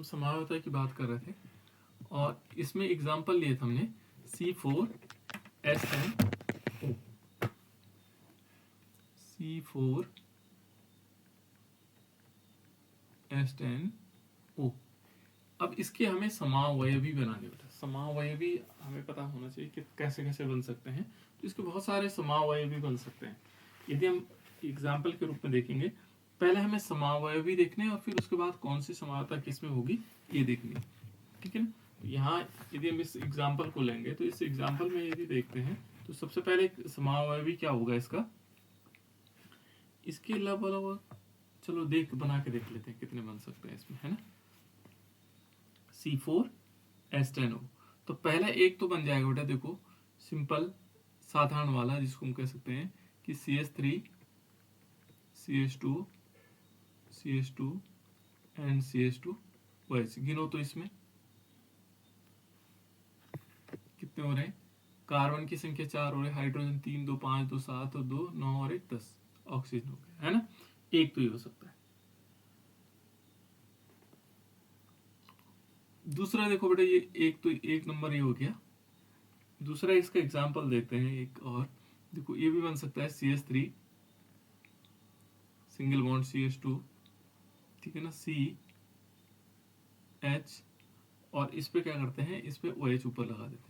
हम समावता की बात कर रहे थे और इसमें एग्जाम्पल लिए थे हमने C4H10O। C4H10O। अब इसके हमें समावयवी बनाने होते हैं। समावयवी हमें पता होना चाहिए कि कैसे कैसे बन सकते हैं। तो इसके बहुत सारे समावयवी बन सकते हैं। यदि हम एग्जाम्पल के रूप में देखेंगे, पहले हमें समावयवी देखने हैं और फिर उसके बाद कौन सी समावता किस में होगी ये देखनी है। ठीक है ना। यहाँ यदि हम इस एग्जाम्पल को लेंगे तो इस एग्जाम्पल में यदि देखते हैं तो सबसे पहले समावयवी क्या होगा इसका, इसके अलावा चलो बना के देख लेते हैं कितने बन सकते हैं इसमें, है ना। C4H10O। तो पहला एक तो बन जाएगा बेटा, देखो सिंपल साधारण वाला जिसको हम कह सकते हैं कि CH3CH2 एंड CH2OH। गिनो तो इसमें कितने हो रहे हैं। कार्बन की संख्या 4 हो रहे, हाइड्रोजन 3, 2 5, 2 7 और 2 9 और 1 10 ऑक्सीजन हो गया, है ना। एक तो ये हो सकता है। दूसरा देखो बेटा, ये एक नंबर ये हो गया। दूसरा इसका एग्जाम्पल देते हैं एक और। देखो ये भी बन सकता है CH3 सिंगल बॉन्ड CH2, ठीक है ना, CH, और इस पे क्या करते हैं, इस पे OH ऊपर लगा देते हैं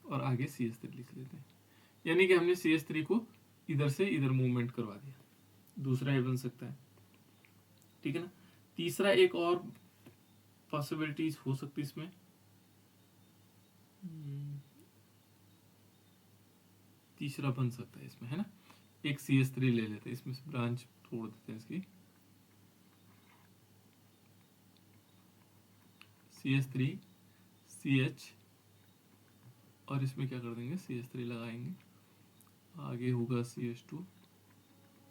और आगे CH3 लिख देते हैं। यानी कि हमने CH3 को इधर से इधर मूवमेंट करवा दिया। दूसरा ये बन सकता है, ठीक है ना। तीसरा एक और पॉसिबिलिटीज हो सकती है इसमें। तीसरा बन सकता है इसमें, है ना। एक CH3 ले लेते हैं, इसमें से ब्रांच तोड़ देते हैं इसकी। CH3 CH और इसमें क्या कर देंगे, CH3 लगाएंगे, आगे होगा CH2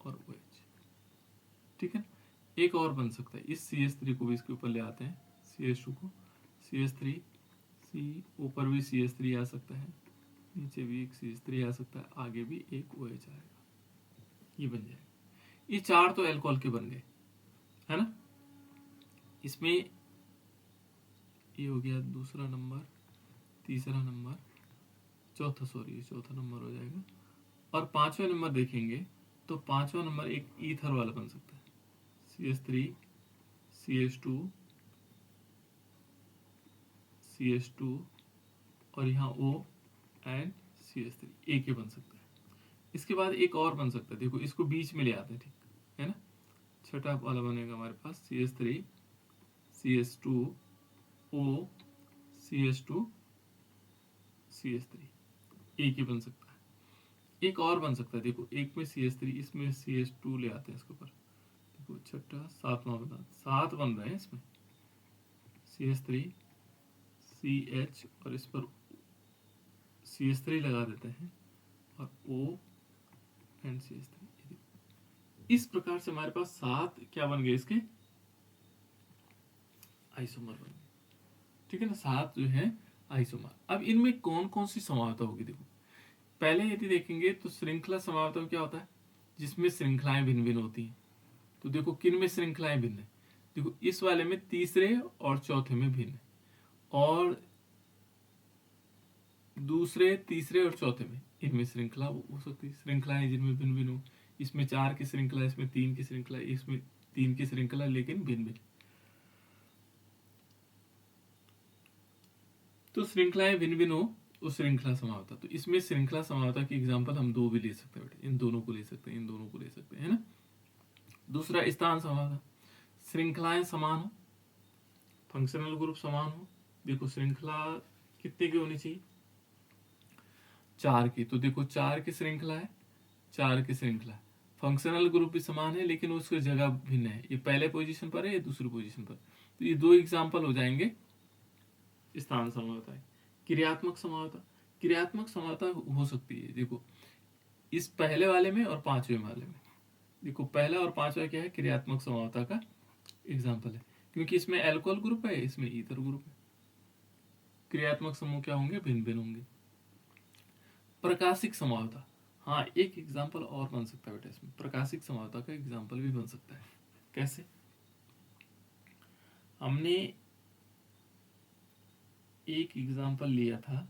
और OH, ठीक है। एक और बन सकता है, इस CH3 को भी इसके ऊपर ले आते हैं, CH2 को, CH3 C ऊपर भी CH3 आ सकता है, नीचे भी एक CH3 आ सकता है, आगे भी एक OH आएगा, ये बन जाएगा। ये चार तो अल्कोहल के बन गए, है ना। इसमें ये हो गया दूसरा नंबर, तीसरा नंबर, चौथा नंबर हो जाएगा। और पांचवा नंबर देखेंगे तो पांचवा नंबर एक ईथर वाला बन सकता है, CH3 CH2 और यहाँ O एंड CH3, एक ही बन सकता है। इसके बाद एक और बन सकता है, देखो इसको बीच में ले आते हैं, ठीक है ना। छठा वाला बनेगा हमारे पास CH3 CH2O CH2 CH3, एक ही बन सकता है। एक और बन सकता है, देखो एक में CH3, इसमें CH2 ले आते हैं इसके ऊपर, देखो छठा सातवां बना, 7 बन रहे हैं इसमें, CH3 CH और इस पर CH3 लगा देते हैं और O एंड CH3। इस प्रकार से हमारे पास 7 क्या बन गए इसके, आइसोमर बन गए, ठीक है ना। 7 जो है आइसोमर। अब इनमें कौन कौन सी समावता होगी, देखो पहले यदि देखेंगे तो श्रृंखला समावता में क्या होता है, जिसमें श्रृंखलाएं भिन्न भिन्न होती हैं। तो देखो किन में श्रृंखलाएं भिन्न है, देखो इस वाले में तीसरे और चौथे में भिन्न है, और दूसरे तीसरे और चौथे में इनमें श्रृंखला हो सकती है, श्रृंखलाएं जिनमें भिन्न भिन्न हो। इसमें 4 की श्रृंखला, इसमें 3 की श्रृंखला, इसमें 3 की श्रृंखला लेकिन भिन्न भिन्न। तो श्रृंखलाएं भिन्न भिन्न हो उस श्रृंखला समावता। तो इसमें श्रृंखला समावता की एग्जांपल हम दो भी ले सकते हैं बेटे, इन दोनों को ले सकते हैं, इन दोनों को ले सकते हैं, है ना। दूसरा स्थान समावता, श्रृंखलाएं समान हो, फंक्शनल ग्रुप समान हो। देखो श्रृंखला कितने की होनी चाहिए, 4 की। तो देखो 4 की श्रृंखला है, 4 की श्रृंखला है, फंक्शनल ग्रुप भी समान है लेकिन उसकी जगह भिन्न है, ये पहले पोजीशन पर है, ये दूसरी पोजीशन पर। तो ये दो एग्जांपल हो जाएंगे स्थान समावता है। क्रियात्मक समावता, क्रियात्मक समावता हो सकती है, देखो इस पहले वाले में और पांचवें वाले में। देखो पहला और पांचवा क्या है, क्रियात्मक समावता का एग्जाम्पल है, क्योंकि इसमें अल्कोहल ग्रुप है, इसमें ईथर ग्रुप है। क्रियात्मक समूह क्या होंगे, भिन्न भिन्न होंगे। प्रकाशिक समावता, हाँ एक एग्जाम्पल और बन सकता है बेटा इसमें, प्रकाशिक समावता का एग्जाम्पल भी बन सकता है। कैसे, हमने एक एग्जांपल लिया था,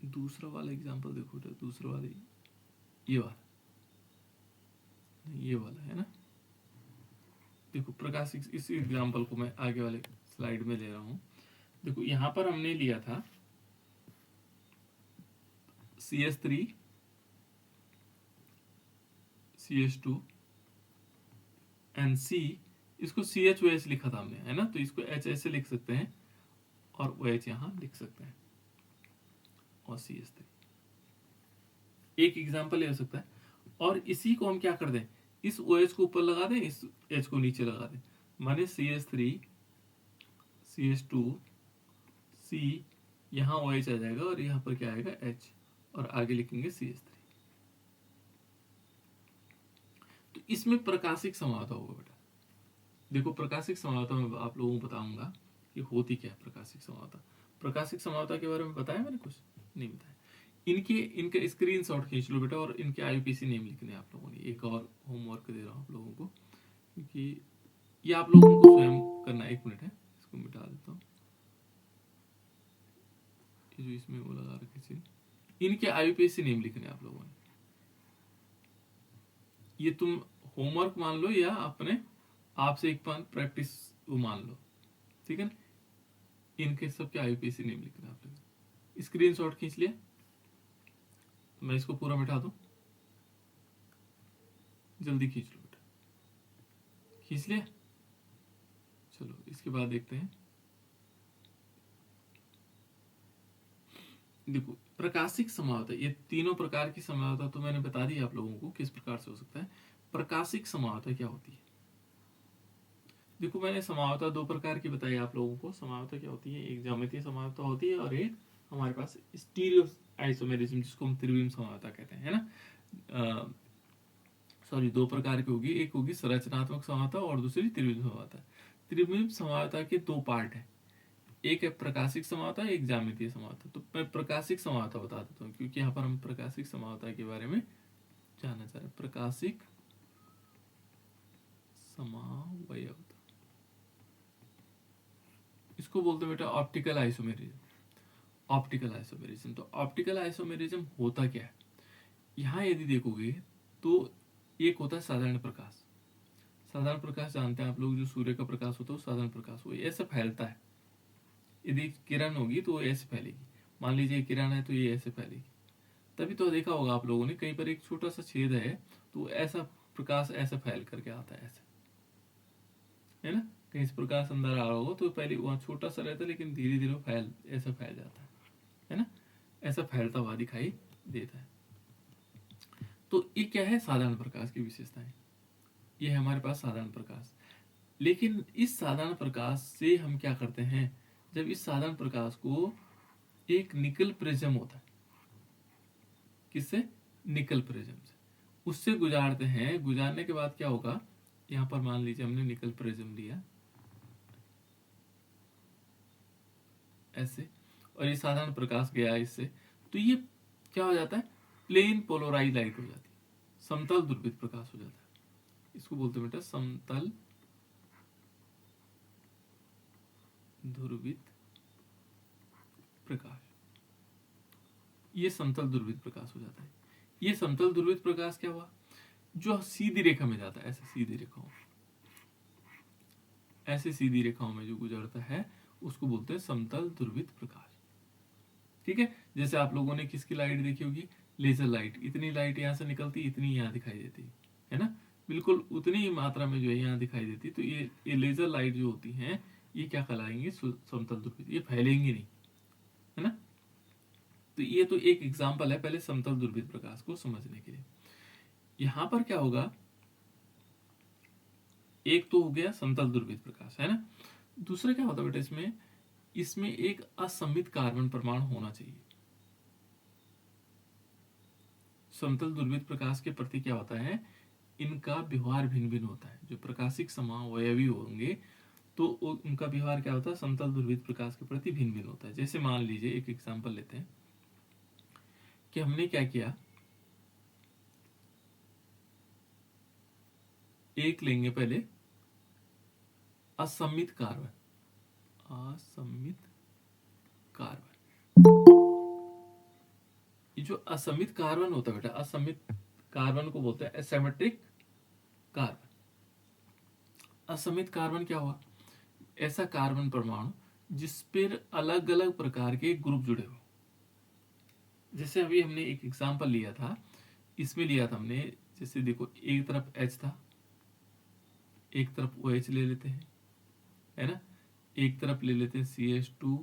दूसरा वाला एग्जांपल देखो बेटा, दूसरा वाला ये वाला, ये वाला है ना। देखो प्रकाशिक, इस एग्जांपल को मैं आगे वाले स्लाइड में ले रहा हूं। देखो यहां पर हमने लिया था CH3 CH2 NC, इसको CHOH लिखा था हमने, है ना। तो इसको H ऐसे लिख सकते हैं और OH यहां लिख सकते हैं और CH3, एक एग्जांपल ये हो सकता है। और इसी को हम क्या कर दें, इस OH को ऊपर लगा दें, इस H को नीचे लगा दें, माने CH3 CH2 C, यहाँ OH आ जाएगा और यहाँ पर क्या आएगा H, और आगे लिखेंगे CH3। तो इसमें प्रकाशिक समावता होगा बेटा। देखो प्रकाशिक समावता मैं आप लोगों को बताऊंगा कि होती क्या है प्रकाशिक समावता। प्रकाशिक समावता के बारे में बताया मैंने, कुछ नहीं बताया। इनके स्क्रीनशॉट खींच लो बेटा, और इनके IUPAC नेम लिखने हैं आप लोगों ने। एक और होमवर्क दे रहा हूँ आप लोगों को, क्योंकि ये आप लोगों को स्वयं करना है। 1 मिनट है, इसको मिटा देता हूँ, जो इसमें वो लगा रखे थे, इनके IUPAC नेम लिखने आप लोगों ने। ये तुम होमवर्क मान लो या अपने आपसे एक प्रैक्टिस वो मान लो, ठीक है ना। इनके सबके IUPAC नेम लिखना आप लोग। स्क्रीनशॉट खींच लिया, मैं इसको पूरा मिटा दूं, जल्दी खींच लो बेटा, खींच लिया। चलो इसके बाद देखते हैं। देखो प्रकाशिक समावता, ये तीनों प्रकार की समावता तो मैंने बता दी आप लोगों को किस प्रकार से हो सकता है। प्रकाशिक समावता क्या होती है? देखो मैंने समावता 2 प्रकार की बताई आप लोगों को। समावता क्या होती है, एक ज्यामितीय समावता होती है और एक हमारे पास स्टीरियो आइसोमेरिज्म, जिसको हम त्रिविम समावता कहते हैं, है ना। सॉरी, 2 प्रकार की होगी, एक होगी संरचनात्मक समावता और दूसरी त्रिविम समावता। त्रिविम समावता के 2 पार्ट है, एक है प्रकाशिक समावता, एक ज्यामितीय समावता। तो मैं प्रकाशिक समावता बता देता हूँ, क्योंकि यहाँ पर हम प्रकाशिक समावता के बारे में जानना चाह रहे हैं। प्रकाशिक समावयवता, इसको बोलते हैं बेटा ऑप्टिकल आइसोमेरिज्म। ऑप्टिकल आइसोमेरिज्म, तो ऑप्टिकल आइसोमेरिज्म होता क्या है, यहाँ यदि देखोगे तो एक होता है साधारण प्रकाश। साधारण प्रकाश जानते हैं आप लोग, जो सूर्य का प्रकाश होता है वो साधारण प्रकाश, वो ऐसे फैलता है। यदि किरण होगी तो वो ऐसे फैलेगी, मान लीजिए किरण है तो ये ऐसे फैलेगी। तभी तो देखा होगा आप लोगों ने, कहीं पर एक छोटा सा छेद है तो ऐसा प्रकाश ऐसे फैल करके आता है, ऐसे, है ना। कहीं से प्रकाश अंदर आ रहा होगा तो पहले वहां छोटा सा रहता है, लेकिन धीरे धीरे फैल ऐसा फैल जाता है ना। ऐसा फैलता हुआ दिखाई देता है। तो ये क्या है, साधारण प्रकाश की विशेषताएं। ये है हमारे पास साधारण प्रकाश। लेकिन इस साधारण प्रकाश से हम क्या करते हैं, जब इस साधारण प्रकाश को एक निकल प्रिज्म होता है, किससे, निकल प्रिज्म से, उससे गुजारते हैं। गुजारने के बाद क्या होगा, यहां पर मान लीजिए हमने निकल प्रिज्म लिया ऐसे, और ये साधारण प्रकाश गया इससे, तो ये क्या हो जाता है, प्लेन पोलराइज लाइट हो जाती है, समतल ध्रुवित प्रकाश हो जाता है। इसको बोलते हैं बेटा समतल ध्रुवित प्रकाश। ये समतल ध्रुवित प्रकाश हो जाता है। ये समतल ध्रुवित प्रकाश क्या हुआ, जो सीधी रेखा में जाता है, ऐसे सीधी रेखाओं, ऐसे सीधी रेखाओं में जो गुजरता है उसको बोलते हैं समतल ध्रुवित प्रकाश। ठीक है, जैसे आप लोगों ने किसकी लाइट देखी होगी, लेजर लाइट। इतनी लाइट यहाँ से निकलती, इतनी यहाँ दिखाई देती है ना, बिल्कुल उतनी ही मात्रा में जो है यहाँ दिखाई देती। तो ये लेजर लाइट जो होती हैं, ये क्या कहलाएंगे, समतल ध्रुवित, ये फैलेंगी नहीं, है ना। तो ये तो एक एग्जाम्पल है पहले समतल ध्रुवित प्रकाश को समझने के लिए। यहां पर क्या होगा, एक तो हो गया समतल ध्रुवित प्रकाश, है ना। दूसरा क्या होता है बेटा, इसमें एक असममित कार्बन परमाणु होना चाहिए। समतल ध्रुवित प्रकाश के प्रति क्या होता है, इनका व्यवहार भिन्न भिन्न होता है। जो प्रकाशिक समावयवी होंगे तो उनका व्यवहार क्या होता है, समतल ध्रुवित प्रकाश के प्रति भिन्न भिन्न होता है। जैसे मान लीजिए एक एग्जांपल लेते हैं कि हमने क्या किया, एक लेंगे पहले असमित कार्बन, असमित कार्बन, ये जो असमित कार्बन होता है बेटा, असमित कार्बन को बोलते हैं एसिमेट्रिक कार्बन। असमित कार्बन क्या हुआ? ऐसा कार्बन परमाणु जिस पर अलग अलग प्रकार के ग्रुप जुड़े हो। जैसे अभी हमने एक एग्जांपल लिया था, इसमें लिया था हमने, जैसे देखो एक तरफ H था, एक तरफ OH ले लेते हैं, है ना, एक तरफ ले लेते हैं CH2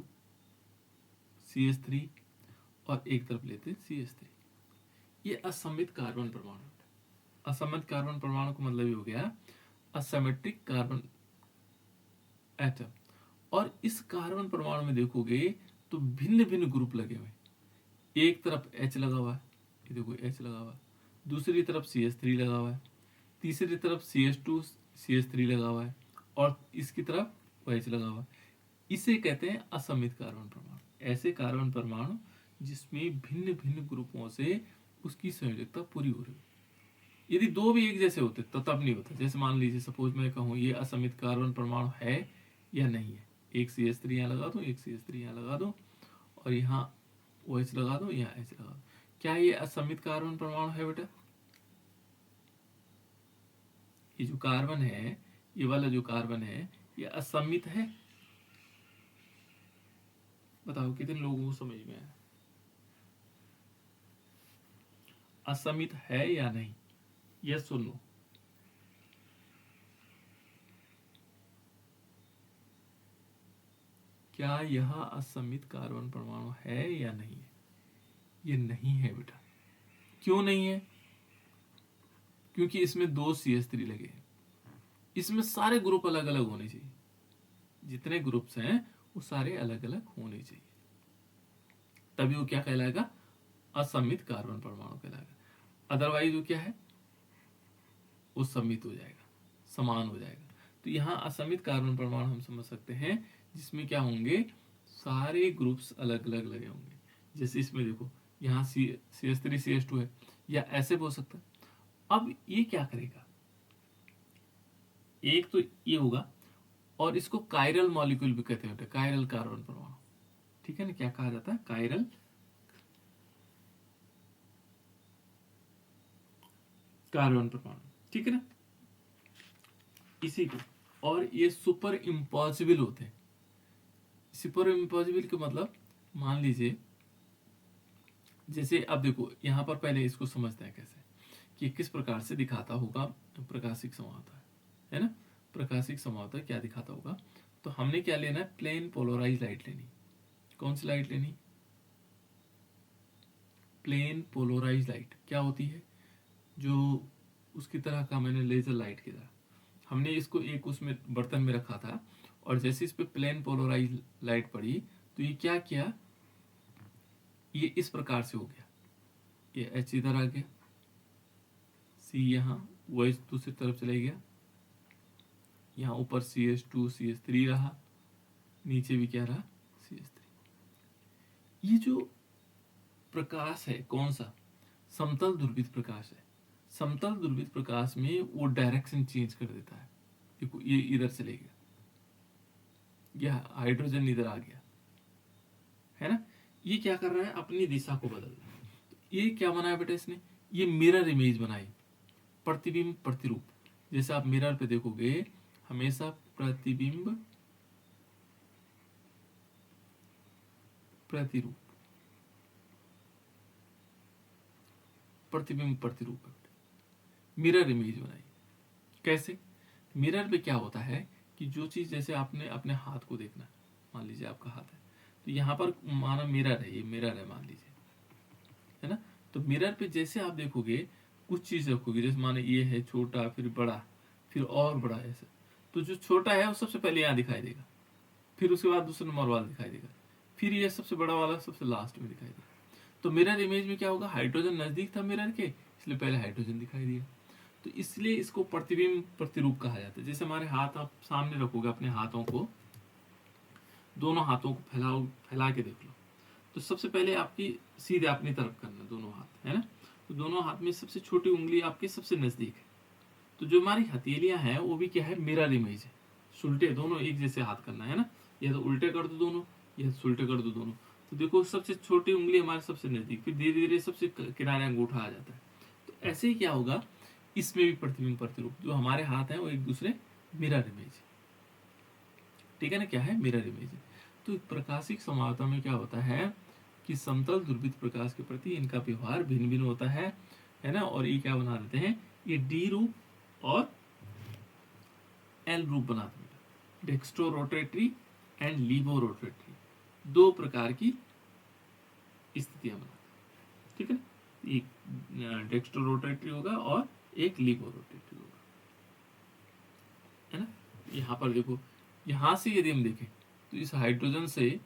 CH3 और एक तरफ लेते हैं CH3। ये असमित कार्बन परमाणु। असमित कार्बन परमाणु का मतलब ये हो गया असिमेट्रिक कार्बन एटम। और इस कार्बन परमाणु में देखोगे तो भिन्न भिन्न ग्रुप लगे हुए, एक तरफ H लगा हुआ है, ये देखो H लगा हुआ है, दूसरी तरफ CH3 लगा हुआ है, तीसरी तरफ CH2 CH3 लगा हुआ है और इसकी तरफ OH लगा हुआ है। इसे कहते हैं असमित कार्बन परमाणु। ऐसे कार्बन परमाणु जिसमें भिन्न भिन्न ग्रुपों से उसकी संयोजकता पूरी हो रही है। यदि दो भी एक जैसे होते तो तब नहीं होता। जैसे मान लीजिए सपोज मैं कहूँ ये असमित कार्बन परमाणु है या नहीं है, एक CH3 यहाँ लगा दो, एक CH3 यहाँ लगा दो और यहाँ OH लगा दो, यहाँ H लगा दो, क्या ये असमित कार्बन परमाणु है बेटा? ये जो कार्बन है, ये वाला जो कार्बन है, ये असमित है? बताओ कितने लोगों को समझ में आया? असमित है या नहीं? यस सुन लो। क्या यह असमित कार्बन परमाणु है या नहीं है? ये नहीं है बेटा। क्यों नहीं है? क्योंकि इसमें दो CH3 लगे हैं। इसमें सारे ग्रुप अलग अलग होने चाहिए, जितने ग्रुप्स हैं वो सारे अलग अलग होने चाहिए, तभी वो क्या कहलाएगा? असमित कार्बन परमाणु कहलाएगा। अदरवाइज वो क्या है? वो समित हो जाएगा, समान हो जाएगा। तो यहाँ असमित कार्बन परमाणु हम समझ सकते हैं जिसमें क्या होंगे, सारे ग्रुप्स अलग अलग लगे होंगे। जैसे इसमें देखो यहाँ CH3 CH2 है, या ऐसे भी हो सकता है। अब ये क्या करेगा, एक तो ये होगा, और इसको कायरल मॉलिक्यूल भी कहते हैं, कायरल कार्बन परमाणु। ठीक है ना, क्या कहा जाता है? कायरल कार्बन परमाणु। ठीक है ना, इसी को। और ये सुपर इम्पॉसिबल होते हैं। सुपर इम्पॉसिबल का मतलब, मान लीजिए जैसे अब देखो यहाँ पर, पहले इसको समझते हैं कैसे कि किस प्रकार से दिखाता होगा प्रकाशिक समावता है ना। प्रकाशिक समावता क्या दिखाता होगा? तो हमने क्या लेना है? प्लेन पोलराइज लाइट लेनी। कौन सी लाइट लेनी? Plane polarize light. क्या होती है? जो उसकी तरह का, मैंने लेजर लाइट की तरह हमने इसको एक उसमें बर्तन में रखा था, और जैसे इस पे प्लेन पोलराइज लाइट पड़ी तो ये क्या किया, ये इस प्रकार से हो गया, ये H इधर आ गया, C यहाँ, OH दूसरी तरफ चले गया, यहाँ ऊपर CH2 CH3 रहा, नीचे भी क्या रहा? CH3। ये जो प्रकाश है कौन सा? समतल ध्रुवित प्रकाश है। समतल ध्रुवित प्रकाश में वो डायरेक्शन चेंज कर देता है। देखो ये इधर चले गया, यह हाइड्रोजन इधर आ गया, है ना। ये क्या कर रहा है? अपनी दिशा को बदल रहा है। तो ये क्या बनाया बेटा इसने? ये मिरर इमेज बनाई, प्रतिबिंब प्रतिरूप। जैसे आप मिरर पे देखोगे हमेशा प्रतिबिंब प्रतिरूप, प्रतिबिंब प्रतिरूप, मिरर इमेज बनाई। कैसे? मिरर पे क्या होता है कि जो चीज, जैसे आपने अपने हाथ को देखना, मान लीजिए आपका हाथ है, तो यहाँ पर माना मिरर है, ये मिरर है मान लीजिए, है ना। तो मिरर पे जैसे आप देखोगे कुछ चीज रखोगे, जैसे माने ये है छोटा, फिर बड़ा, फिर और बड़ा, ऐसे। तो जो छोटा है वो सबसे पहले यहाँ दिखाई देगा, फिर उसके बाद दूसरा नंबर वाला दिखाई देगा, फिर ये सबसे बड़ा वाला सबसे लास्ट में दिखाई देगा। तो मिरर इमेज में क्या होगा? हाइड्रोजन नजदीक था मिरर के, इसलिए पहले हाइड्रोजन दिखाई दिया। तो इसलिए इसको प्रतिबिंब प्रतिरूप कहा जाता है। जैसे हमारे हाथ आप सामने रखोगे, अपने हाथों को, दोनों हाथों को फैला के देख लो, तो सबसे पहले आपकी सीधे अपनी तरफ करना दोनों हाथ, है ना। तो दोनों हाथ में सबसे छोटी उंगली आपके सबसे नजदीक है। तो जो हमारी हथेलियां हैं वो भी क्या है? मिरर इमेज है। सुलटे दोनों एक जैसे हाथ करना है ना, या तो उल्टे कर दो दोनों या सुलटे कर दो दोनों। तो देखो सबसे छोटी उंगली हमारे सबसे नजदीक, फिर धीरे धीरे सबसे किनारे अंगूठा आ जाता है। तो ऐसे ही क्या होगा, इसमें भी प्रतिबिंब प्रतिरूप, जो हमारे हाथ है वो एक दूसरे मिरर इमेज, ठीक है ना, क्या है, मिरर इमेज। तो प्रकाशिक समावता में क्या होता है कि समतल दुर्बीत प्रकाश के प्रति इनका व्यवहार भिन्न भिन्न होता है ना। और ये क्या बना देते हैं, ये डी रूप और एल रूप बना देते हैं, dextro rotatory and levo rotatory, दो प्रकार की स्थितियां बनाते हैं, ठीक है ना। एक डेक्स्ट्रो रोटेटरी होगा और एक लीवो रोटेटरी होगा, है ना। यहाँ पर देखो, यहां से यदि हम देखें तो इस हाइड्रोजन से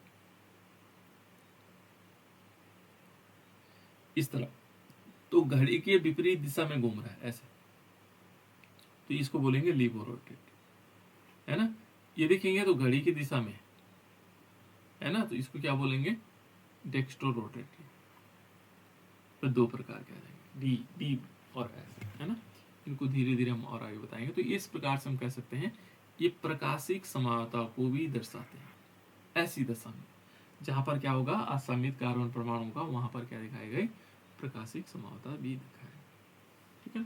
इस तरह, तो घड़ी के विपरीत दिशा में घूम रहा है ऐसे, तो इसको बोलेंगे लीवो रोटेटरी, है ना। ये देखेंगे तो घड़ी की दिशा में है ना, तो इसको क्या बोलेंगे, डेक्स्ट्रो रोटेटरी। तो दो प्रकार के आ जाएंगे, डी डी और एस, है ना। इनको धीरे धीरे हम और आगे बताएंगे। तो इस प्रकार से हम कह सकते हैं ये प्रकाशिक समावता को भी दर्शाते हैं। ऐसी दशा में जहां पर क्या होगा, असममित कार्बन परमाणु होगा, वहां पर क्या दिखाई गई, प्रकाशिक समावता भी दिखाएगा, ठीक है।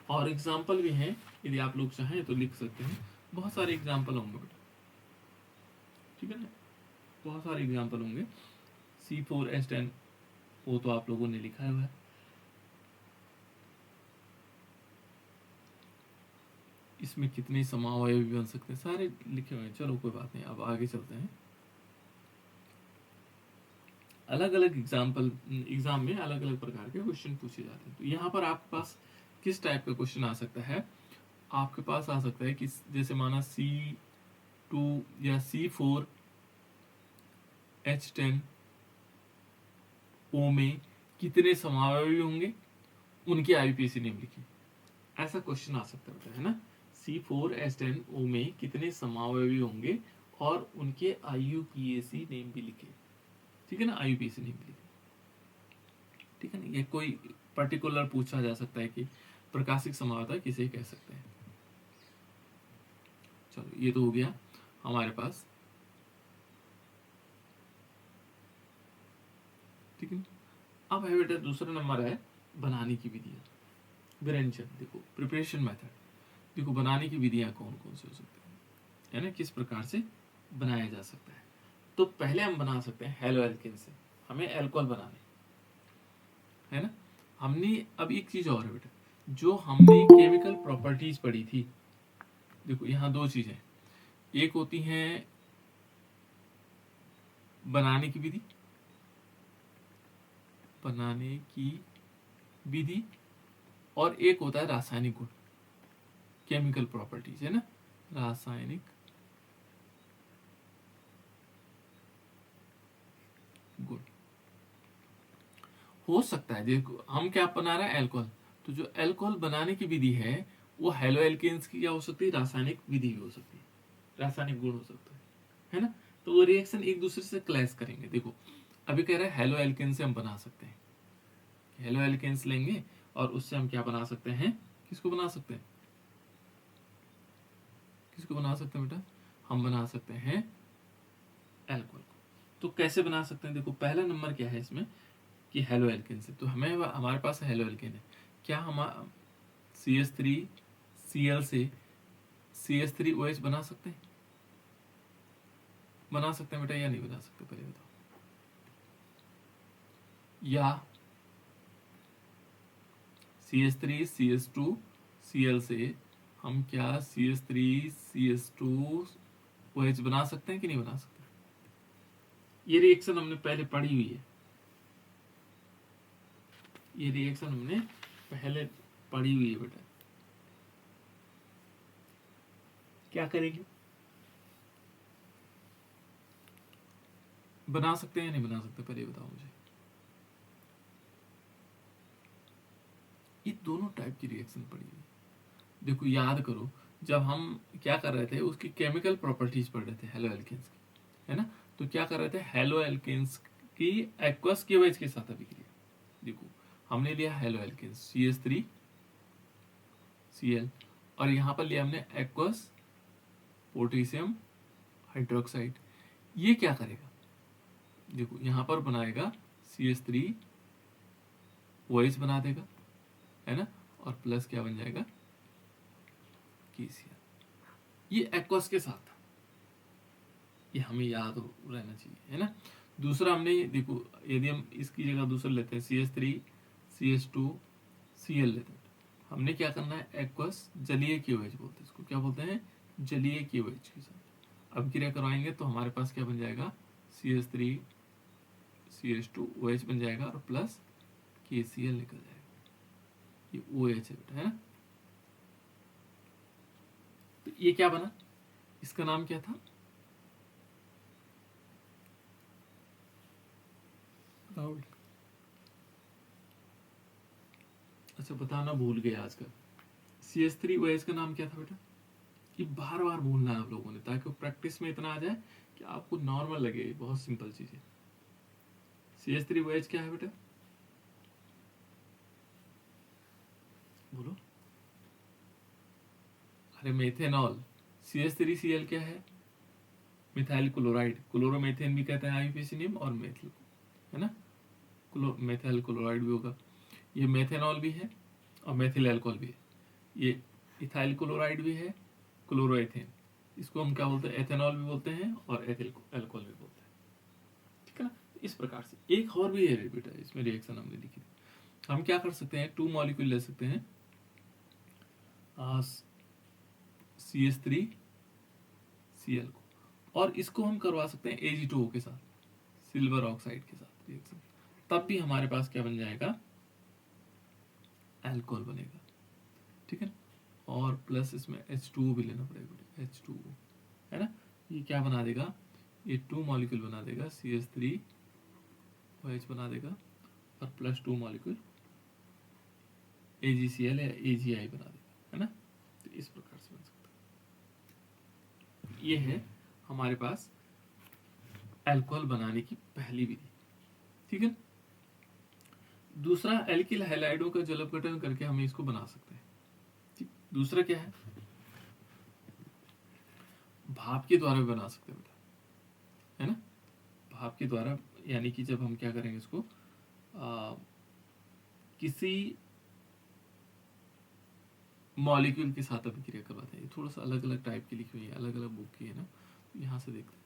और एग्जाम्पल भी हैं, यदि आप लोग चाहें तो लिख सकते हैं, बहुत सारे एग्जाम्पल होंगे बेटा, ठीक है ना, बहुत सारे एग्जाम्पल होंगे। C4H10 वो तो आप लोगों ने लिखा हुआ है। इसमें कितने समावयव भी बन सकते हैं, सारे लिखे हुए हैं। चलो कोई बात नहीं, अब आगे चलते हैं। अलग अलग एग्जाम में अलग अलग प्रकार के क्वेश्चन पूछे जाते हैं। तो यहाँ पर आपके पास किस टाइप का क्वेश्चन आ सकता है, आपके पास आ सकता है कि जैसे माना C2 या C4H10 O में कितने समावयवी होंगे, उनकी आईयूपीएसी नेम लिखी, ऐसा क्वेश्चन आ सकता है ना। C4H10 O में कितने समावयवी होंगे और उनके आईयूपीएसी नेम भी लिखे, ठीक है ना, आईयूपीएसी नेम भी लिखे, ठीक है ना। ये कोई पर्टिकुलर पूछा जा सकता है कि प्रकाशिक समावता किसे कह सकते हैं। चलो ये तो हो गया हमारे पास, ठीक है। अब है बेटा दूसरा नंबर है बनाने की विधियां, व्यंजन। देखो प्रिपरेशन मेथड, देखो बनाने की विधियां कौन कौन सी हो सकती है ना, किस प्रकार से बनाया जा सकता है। तो पहले हम बना सकते हैं हेलो एल्केन से, हमें एल्कोहल बनाने, है ना। हमने अब एक चीज और है बेटा, जो हमने केमिकल प्रॉपर्टीज पढ़ी थी, देखो यहाँ दो चीजें, एक होती है बनाने की विधि, बनाने की विधि, और एक होता है रासायनिक गुण, केमिकल प्रॉपर्टीज, है ना, रासायनिक गुण। हो सकता है देखो हम क्या बना रहे हैं, अल्कोहल, तो जो अल्कोहल बनाने की विधि है वो हेलो एल्केन्स की क्या हो सकती है, रासायनिक विधि भी हो सकती है, रासायनिक गुण हो सकता है ना। तो वो रिएक्शन एक दूसरे से क्लैश करेंगे। देखो अभी कह रहे हैं हेलो एल्केन से हम बना सकते हैं, हेलो एल्केन्स लेंगे और उससे हम क्या बना सकते हैं, किसको बना सकते हैं, किसको बना सकते हैं बेटा, हम बना सकते हैं अल्कोहल को। तो कैसे बना सकते हैं, देखो पहला नंबर क्या है इसमें कि हेलो एल्केन से, तो हमें हमारे पास हेलो एल्केन है, क्या हम CH3Cl से CH3OH बना सकते हैं, बना सकते हैं बेटा या नहीं बना सकते, पहले बताओ। या CH3CH2Cl से हम क्या CH3CH2OH बना सकते हैं कि नहीं बना सकते। ये रिएक्शन हमने पहले पढ़ी हुई है, ये रिएक्शन हमने पहले पढ़ी हुई है बेटा। क्या करेंगे, बना सकते हैं या नहीं बना सकते, पहले बताओ मुझे। ये दोनों टाइप की रिएक्शन पढ़ी हुई, देखो याद करो जब हम क्या कर रहे थे, उसकी केमिकल प्रॉपर्टीज पढ़ रहे थे हेलो एल्केन्स की, है ना। तो क्या कर रहे थे, हेलो एल्केन्स की एक्वस की OH के साथ अभिक्रिया, देखो हमने लिया हेलो एल्केन्स CH3Cl और यहाँ पर लिया हमने एक्वस पोटेशियम हाइड्रोक्साइड। ये क्या करेगा, देखो यहाँ पर बनाएगा CH3OH बना देगा, है ना, और प्लस क्या बन जाएगा KCl। ये एक्वस के साथ, ये हमें याद रहना चाहिए, है ना। दूसरा हमने देखो, यदि हम इसकी जगह दूसरा लेते हैं CH3CH2Cl लेते हैं, हमने क्या करना है, एक्वस जलीय KOH बोलते हैं इसको, क्या बोलते हैं, जलीय KOH के साथ अब क्रिया करवाएंगे तो हमारे पास क्या बन जाएगा, CH3CH2OH बन जाएगा और प्लस KCl निकल जाएगा। ये OH है बेटा, है ना। तो ये क्या बना, इसका नाम क्या था, अच्छा बताना भूल गए आज का। CH3OH का नाम क्या था बेटा, ये बार बार भूलना है आप लोगों ने, ताकि प्रैक्टिस में इतना आ जाए कि आपको नॉर्मल लगे। बहुत सिंपल चीज है। CH3OH क्या है बेटा, बोलो। अरे मेथेनॉल। CH3Cl क्या है, मिथाइल क्लोराइड, क्लोरोमेथेन भी कहते हैं आईयूपीएसी नेम, और मेथिल, है ना, मेथाइल क्लोराइड भी होगा। ये मेथेनॉल भी है और मेथिल अल्कोहल भी है। ये इथाइल क्लोराइड भी है, क्लोरोएथेन, इसको हम क्या बोलते हैं, एथेनॉल भी बोलते हैं और एथिल अल्कोहल भी बोलते हैं, ठीक है ना। इस प्रकार से एक और भी है बेटा, इसमें रिएक्शन हमने लिखी थी। हम क्या कर सकते हैं, 2 मॉलिक्यूल ले सकते हैं, CH3Cl को, और इसको हम करवा सकते हैं Ag2O के साथ, सिल्वर ऑक्साइड के साथ रिएक्शन, तब भी हमारे पास क्या बन जाएगा, अल्कोहल बनेगा, ठीक है। और प्लस इसमें H2O भी लेना पड़ेगा, H2O, है ना। ये क्या बना देगा, ये 2 मॉलिक्यूल बना देगा, CH3OH बना देगा और प्लस 2 मॉलिक्यूल AgCl या AgI बना देगा, है ना। तो इस प्रकार से बन सकता है। ये है हमारे पास अल्कोहल बनाने की पहली विधि, ठीक है। दूसरा, एल्किल हैलाइडों का जल अपघटन करके हम इसको बना सकते हैं, ठीक। दूसरा क्या है, भाप के द्वारा भी बना सकते हैं बेटा, है ना। भाप के द्वारा, यानी कि जब हम क्या करेंगे इसको, किसी मॉलिक्यूल के साथ अभिक्रिया करवाते हैं। थोड़ा सा अलग अलग टाइप की लिखी हुई है, अलग अलग बुक की है ना, तो यहाँ से देखते हैं,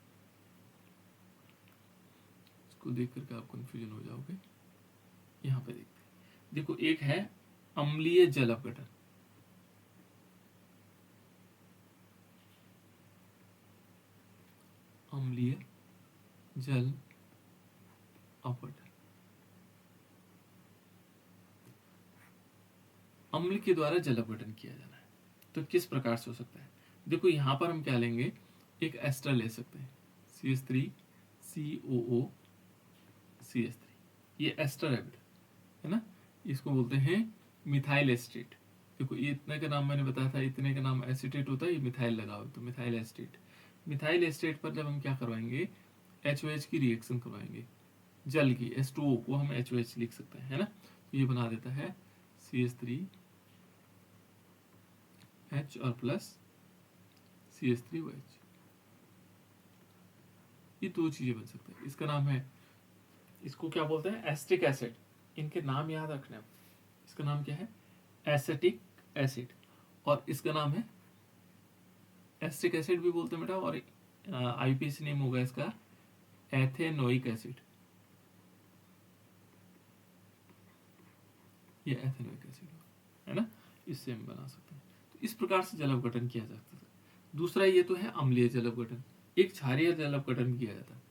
इसको देख करके आप कंफ्यूजन हो जाओगे। यहाँ पे देखते हैं, देखो एक है अम्लीय जल अपघटन, अम्लीय जल अपघटन, अम्ल के द्वारा जल अपघटन किया जाना है। तो किस प्रकार से हो सकता है, देखो यहाँ पर हम क्या लेंगे, एक एस्टर ले सकते हैं, CH3COOCH3, ये एस्टर है ना। इसको बोलते हैं मिथाइल एस्टेट। देखो ये इतने का नाम मैंने बताया था, इतने का नाम एसिटेट होता है, ये मिथाइल लगा हो तो मिथाइल एस्टेट। मिथाइल एस्टेट पर जब हम क्या करवाएंगे, HOH की रिएक्शन करवाएंगे, जल की, H2O को हम HOH लिख सकते हैं, है ना। तो ये बना देता है CH3H और प्लस CH3OH। ये 2 चीजें बन सकते हैं। इसका नाम है, इसको क्या बोलते हैं, एस्टिक एसिड। इनके नाम याद रखना है। इसका नाम क्या है, एसिटिक एसिड, और इसका नाम है एस्टिक एसिड भी बोलते हैं बेटा, और आईपीएसी नेम होगा इसका एथेनोइक एसिड। ये एथेनोइक एसिड है ना, इससे हम बना सकते हैं। तो इस प्रकार से जल अपघटन किया जा सकता है। दूसरा ये तो है अम्लीय जल अपघटन। एक क्षारीय जल अपघटन किया जाता है,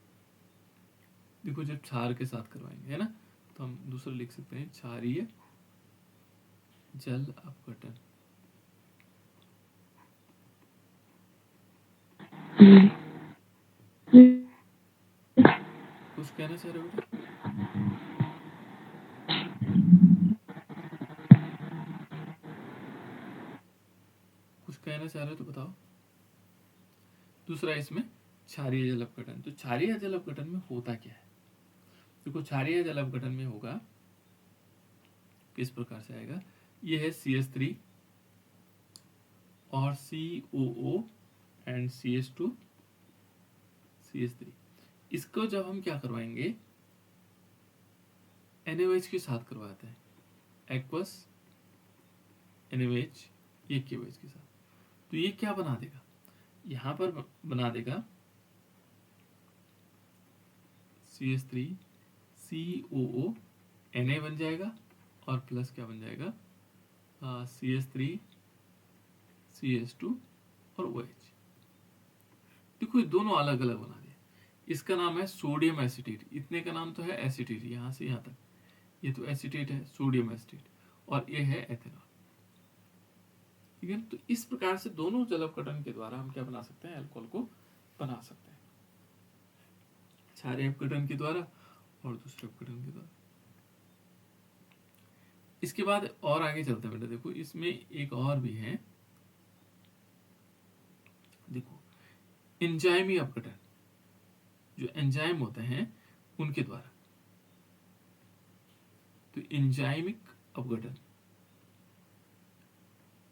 देखो जब क्षार के साथ करवाएंगे, है ना, तो हम दूसरा लिख सकते हैं क्षारीय जल अपघटन। कुछ कहना चाह रहे हो बेटा, कुछ कहना चाह रहे हो तो बताओ। दूसरा इसमें क्षारीय जल अपघटन। तो क्षारीय जल अपघटन में होता क्या है, देखो क्षारीय जल अपघटन में होगा, किस प्रकार से आएगा, ये है CH3 और COO एंड CH2 CH3। इसको जब हम क्या करवाएंगे, NaOH के साथ करवाते हैं, एक्वस NaOH ये KOH के साथ, तो ये क्या बना देगा, यहां पर बना देगा CH3 COO Na बन जाएगा और प्लस क्या बन जाएगा CH3 CH2 और OH। देखो ये दोनों अलग अलग बना दिया। इसका नाम है सोडियम एसिटेट, इतने का नाम तो है एसिटेट, यहाँ से यहाँ तक ये तो एसिटेट है, सोडियम एसिटेट, और ये है एथेनॉल। ठीक है, तो इस प्रकार से दोनों जल अपघटन के द्वारा हम क्या बना सकते हैं, अल्कोहल को बना सकते हैं, क्षारीय अपघटन के द्वारा और दूसरे अपघटन के द्वारा। इसके बाद और आगे चलते हैं बेटा, देखो इसमें एक और भी है, देखो एंजाइमी अपघटन, जो एंजाइम होते हैं उनके द्वारा, तो एंजाइमिक अपघटन,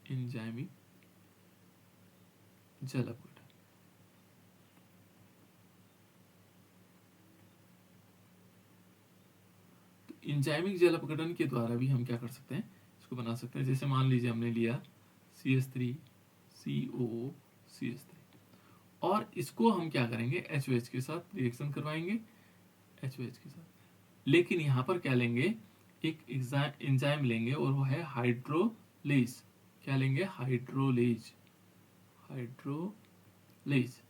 एंजाइमिक जल अपघटन। तो एंजाइमिक जल अपघटन के द्वारा भी हम क्या कर सकते हैं, इसको बना सकते हैं। जैसे मान लीजिए हमने लिया CH3 COO CH3, और इसको हम क्या करेंगे, HOH के साथ रिएक्शन करवाएंगे, HOH के साथ, लेकिन यहां पर क्या लेंगे, एक एंजाइम लेंगे और वो है हाइड्रोलेज। क्या लेंगे, हाइड्रोलेज, हाइड्रोलेज,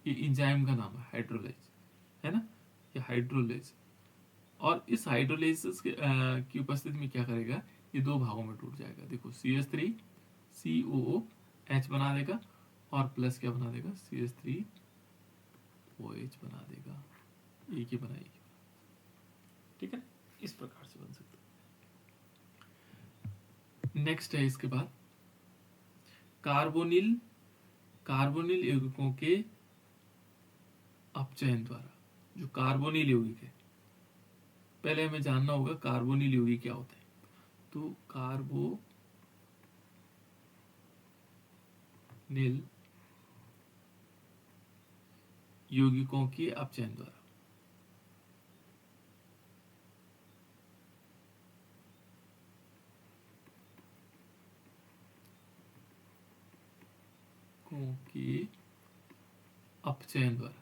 ये एंजाइम का नाम है हाइड्रोलेज, है ना, ये हाइड्रोलेज। और इस हाइड्रोलेज की उपस्थिति में क्या करेगा, ये दो भागों में टूट जाएगा। देखो CH3 COO H बना देगा और प्लस क्या बना देगा, CH3 OH बना देगा, एक ही बनाएगी। ठीक है, इस प्रकार से बन सकता है। नेक्स्ट है इसके बाद कार्बोनिल, कार्बोनिल यौगिकों के अपचयन द्वारा, जो कार्बोनिल यौगिक है, पहले हमें जानना होगा कार्बोनिल यौगिक क्या होते हैं। तो कार्बोनिल यौगिकों के अपचयन द्वारा, के अपचयन द्वारा,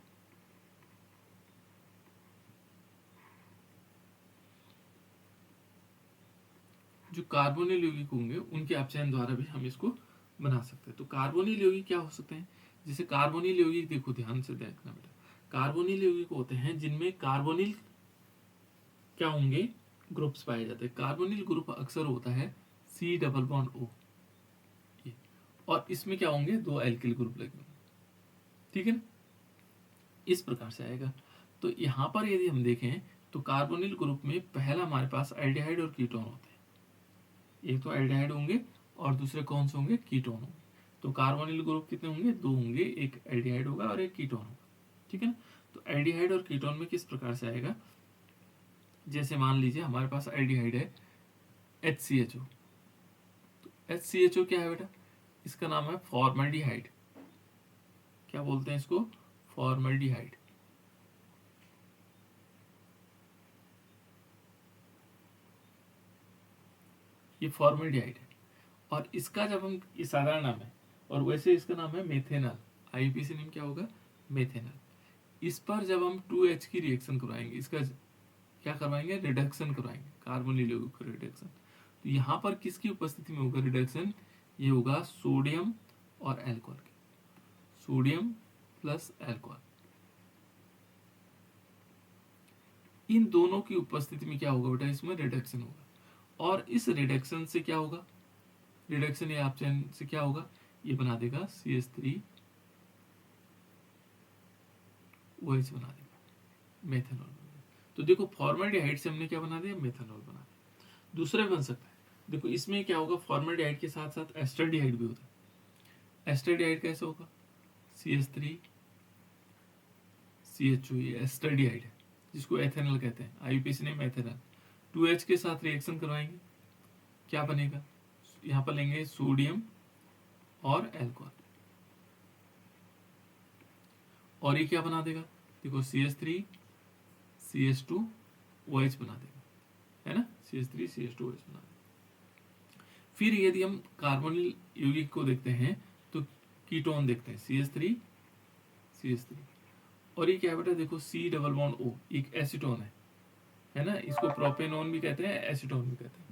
जो कार्बोनिल यौगिक होंगे उनके अपचयन द्वारा भी हम इसको बना सकते हैं। तो कार्बोनिल यौगिक क्या हो सकते हैं, जैसे कार्बोनिल यौगिक, देखो ध्यान से देखना बेटा, कार्बोनिल यौगिक होते हैं जिनमें कार्बोनिल क्या होंगे, ग्रुप्स पाए जाते हैं। कार्बोनिल ग्रुप अक्सर होता है C डबल बॉन्ड O, और इसमें क्या होंगे, दो एल्किल ग्रुप लगे होंगे। ठीक है ना, इस प्रकार से आएगा। तो यहां पर यदि हम देखें तो कार्बोनिल ग्रुप में पहला हमारे पास एल्डिहाइड और कीटोन होते हैं, एक तो एल्डिहाइड होंगे और दूसरे कौन से होंगे, कीटोन होंगे। तो कार्बोनिल ग्रुप कितने होंगे, दो होंगे, एक एल्डिहाइड होगा और एक कीटोन होगा। ठीक है ना, तो एल्डिहाइड और कीटोन में किस प्रकार से आएगा, जैसे मान लीजिए हमारे पास एल्डिहाइड है HCHO, तो HCHO क्या है बेटा, इसका नाम है फॉर्मल्डिहाइड। क्या बोलते हैं इसको, फॉर्मल्डिहाइड। ये फॉर्मल्डिहाइड है, और इसका जब हम, ये साधारण नाम है, और वैसे इसका नाम है मेथेनॉल, IUPAC नेम क्या होगा, मेथेनॉल। इस पर जब हम 2H की रिएक्शन करवाएंगे, इसका क्या करवाएंगे, रिडक्शन करवाएंगे, कार्बोनिल यौगिक का रिडक्शन। तो यहाँ पर किसकी उपस्थिति में होगा रिडक्शन, ये होगा सोडियम और अल्कोहल के, सोडियम प्लस अल्कोहल, इन दोनों की उपस्थिति में क्या होगा बेटा, इसमें रिडक्शन होगा। और इस रिडक्शन से क्या होगा, रिडक्शन या अपचयन से क्या होगा, ये बना देगा CH3 OH बना देगा, मेथनॉल बना देगा। तो देखो फॉर्मल्डिहाइड से हमने क्या बना दिया, मेथनॉल बना दिया। दूसरा बन सकता है, देखो इसमें क्या होगा, फॉर्मल्डिहाइड के साथ साथ एस्टर्डिहाइड भी होता है। एस्टर्डिहाइड कैसे होगा, CH3 CHO, ये एस्टर्डिहाइड है, जिसको एथेनॉल कहते हैं, IUPAC नेम एथेनॉल। 2H के साथ रिएक्शन करवाएंगे क्या बनेगा, यहाँ पर लेंगे सोडियम और अल्कोहल, और ये क्या बना देगा, देखो CH3 CH2 OH बना देगा, है ना, CH3 CH2 OH बना देगा। फिर यदि हम कार्बोनिल यौगिक को देखते हैं तो कीटोन देखते हैं, CH3 CH3, और ये क्या बेटा, देखो C डबल बॉन्ड O, एक एसीटोन है ना, इसको प्रोपेनोन भी कहते हैं, एसीटोन भी कहते हैं।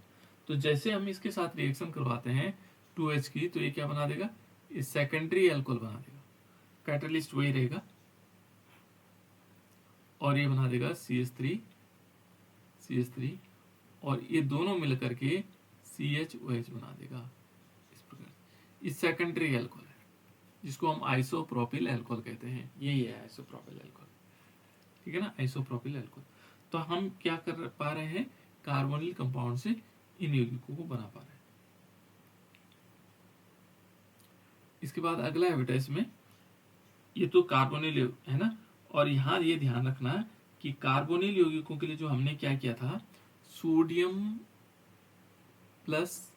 तो जैसे हम इसके साथ रिएक्शन करवाते हैं 2H की, तो ये क्या बना देगा, इस सेकेंडरी अल्कोहल बना देगा, कैटलिस्ट वही रहेगा, और ये बना देगा CH3 और ये दोनों मिलकर के CHOH बना देगा। इस प्रकार इस सेकेंडरी अल्कोहल है, जिसको हम आइसोप्रोपिल अल्कोहल कहते हैं, यही है आइसोप्रोपिल अल्कोहल, ठीक है ना, आइसोप्रोपिल अल्कोहल। तो हम क्या कर पा रहे हैं, कार्बोनिल कंपाउंड से इन यौगिकों को बना पा रहे हैं। इसके बाद अगला है बेटा, इसमें ये तो कार्बोनिल है ना, और यहाँ ये ध्यान रखना कि कार्बोनिल यौगिकों के लिए जो हमने क्या किया था, सोडियम प्लस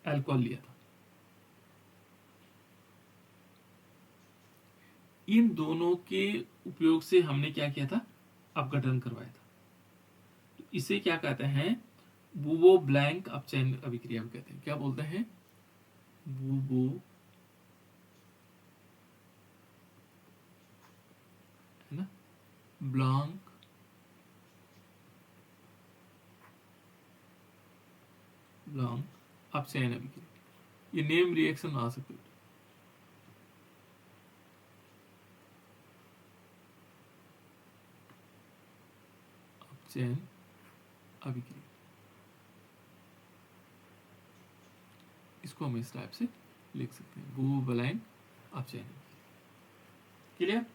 अल्कोहल लिया था, इन दोनों के उपयोग से हमने क्या किया था, अपघटन करवाया था। तो इसे क्या कहते हैं, बूबो ब्लैंक अपचयन अभिक्रिया कहते हैं। क्या बोलते हैं, बूबो है ना, ब्लैंक अपचयन अभिक्रिया, ये नेम रिएक्शन आ सकते हैं। अपचयन अभिक्रिया, इसको हम इस टाइप से लिख सकते हैं, बूबोब्लैंक अपचयन। क्लियर,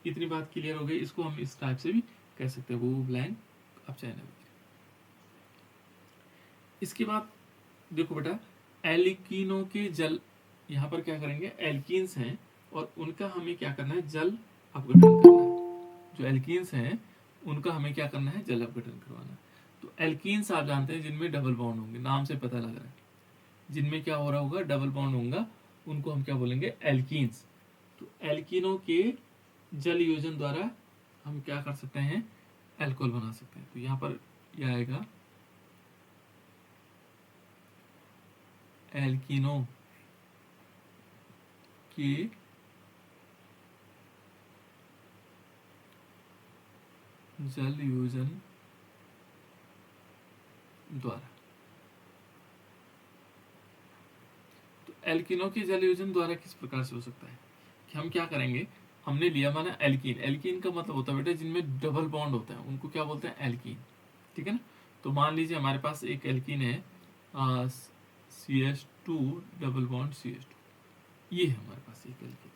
इतनी बात क्लियर हो गई। इसको हम इस टाइप से भी कह सकते हैं, बूबोब्लैंक अपचयन अभिक्रिया। इसके बाद देखो बेटा, एल्कीनों के जल, यहाँ पर क्या करेंगे, एल्कीन्स हैं और उनका हमें क्या करना है, जल अपघटन करना है। जो एल्कीन्स हैं उनका हमें क्या करना है, जल अपघटन करवाना है। तो एल्कीन्स आप जानते हैं जिनमें डबल बॉन्ड होंगे, नाम से पता लग रहा है, जिनमें क्या हो रहा होगा, डबल बॉन्ड होगा, उनको हम क्या बोलेंगे, एल्कीन्स। तो एल्कीनों के जल योजन द्वारा हम क्या कर सकते हैं, अल्कोहल बना सकते हैं। तो यहाँ पर यह आएगा एल्कीनों के जल योजन द्वारा। तो एल्कीनों के जल योजन द्वारा किस प्रकार से हो सकता है, कि हम क्या करेंगे, हमने लिया माना एल्कीन, एल्कीन का मतलब होता है बेटा जिनमें डबल बॉन्ड होता है, उनको क्या बोलते हैं, एल्कीन, ठीक है ना। तो मान लीजिए हमारे पास एक एल्कीन है, CH2 डबल बॉन्ड CH2, ये है हमारे पास एक एल्कीन,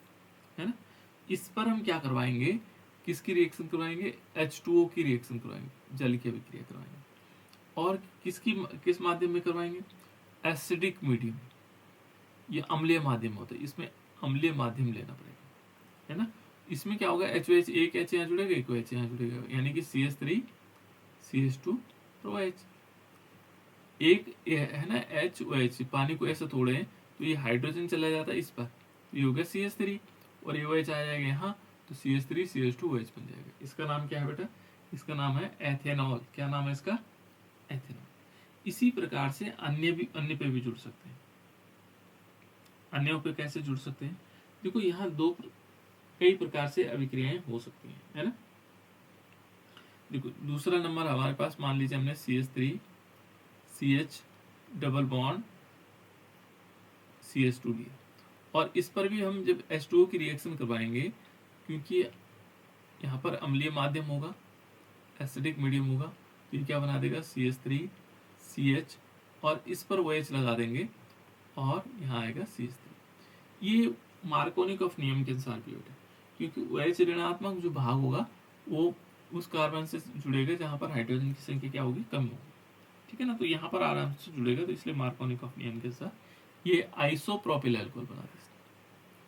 है ना। इस पर हम क्या करवाएंगे, किसकी रिएक्शन करवाएंगे, H2O की रिएक्शन करवाएंगे, जल की अभिक्रिया करवाएंगे, और किस माध्यम में करवाएंगे, एसिडिक मीडियम, ये अम्लीय माध्यम होता है, इसमें अम्लीय माध्यम लेना पड़ेगा, है ना। इसमें क्या होगा, HOH, एक H यहाँ जुड़ेगा, एक OH यहाँ जुड़ेगा, यानी कि CH3 CH2 OH, एक है ना HOH, पानी को ऐसे तोड़े तो ये हाइड्रोजन चला जाता है इस पर, तो ये हो गया CH3, और ये OH आ जाएगा यहाँ, तो CH3 CH2 OH बन जाएगा। इसका नाम क्या है बेटा, इसका नाम है एथेनॉल। क्या नाम है इसका, एथेनॉल। इसी प्रकार से अन्य पे भी जुड़ सकते हैं। अन्यों पे कैसे जुड़ सकते हैं, देखो यहाँ कई प्रकार से अभिक्रियाएं हो सकती हैं, है ना। देखो दूसरा नंबर हमारे पास, मान लीजिए हमने CH3 CH double bond CH2 लिया, और इस पर भी हम जब H2O की रिएक्शन करवाएंगे, क्योंकि यहाँ पर अम्लीय माध्यम होगा, एसिडिक मीडियम होगा, तो ये क्या बना देगा, CH3 CH, और इस पर OH लगा देंगे, और यहाँ आएगा CH3। ये मार्कोनिकॉफ नियम के अनुसार भी होता है, क्योंकि OH ऋणात्मक जो भाग होगा वो उस कार्बन से जुड़ेगा जहाँ पर हाइड्रोजन की संख्या क्या होगी, कम होगी, ठीक है ना। तो यहाँ पर आराम से जुड़ेगा, तो इसलिए मार्कोनिकॉफ नियम के साथ ये आइसोप्रोपिल अल्कोहल बना देगा।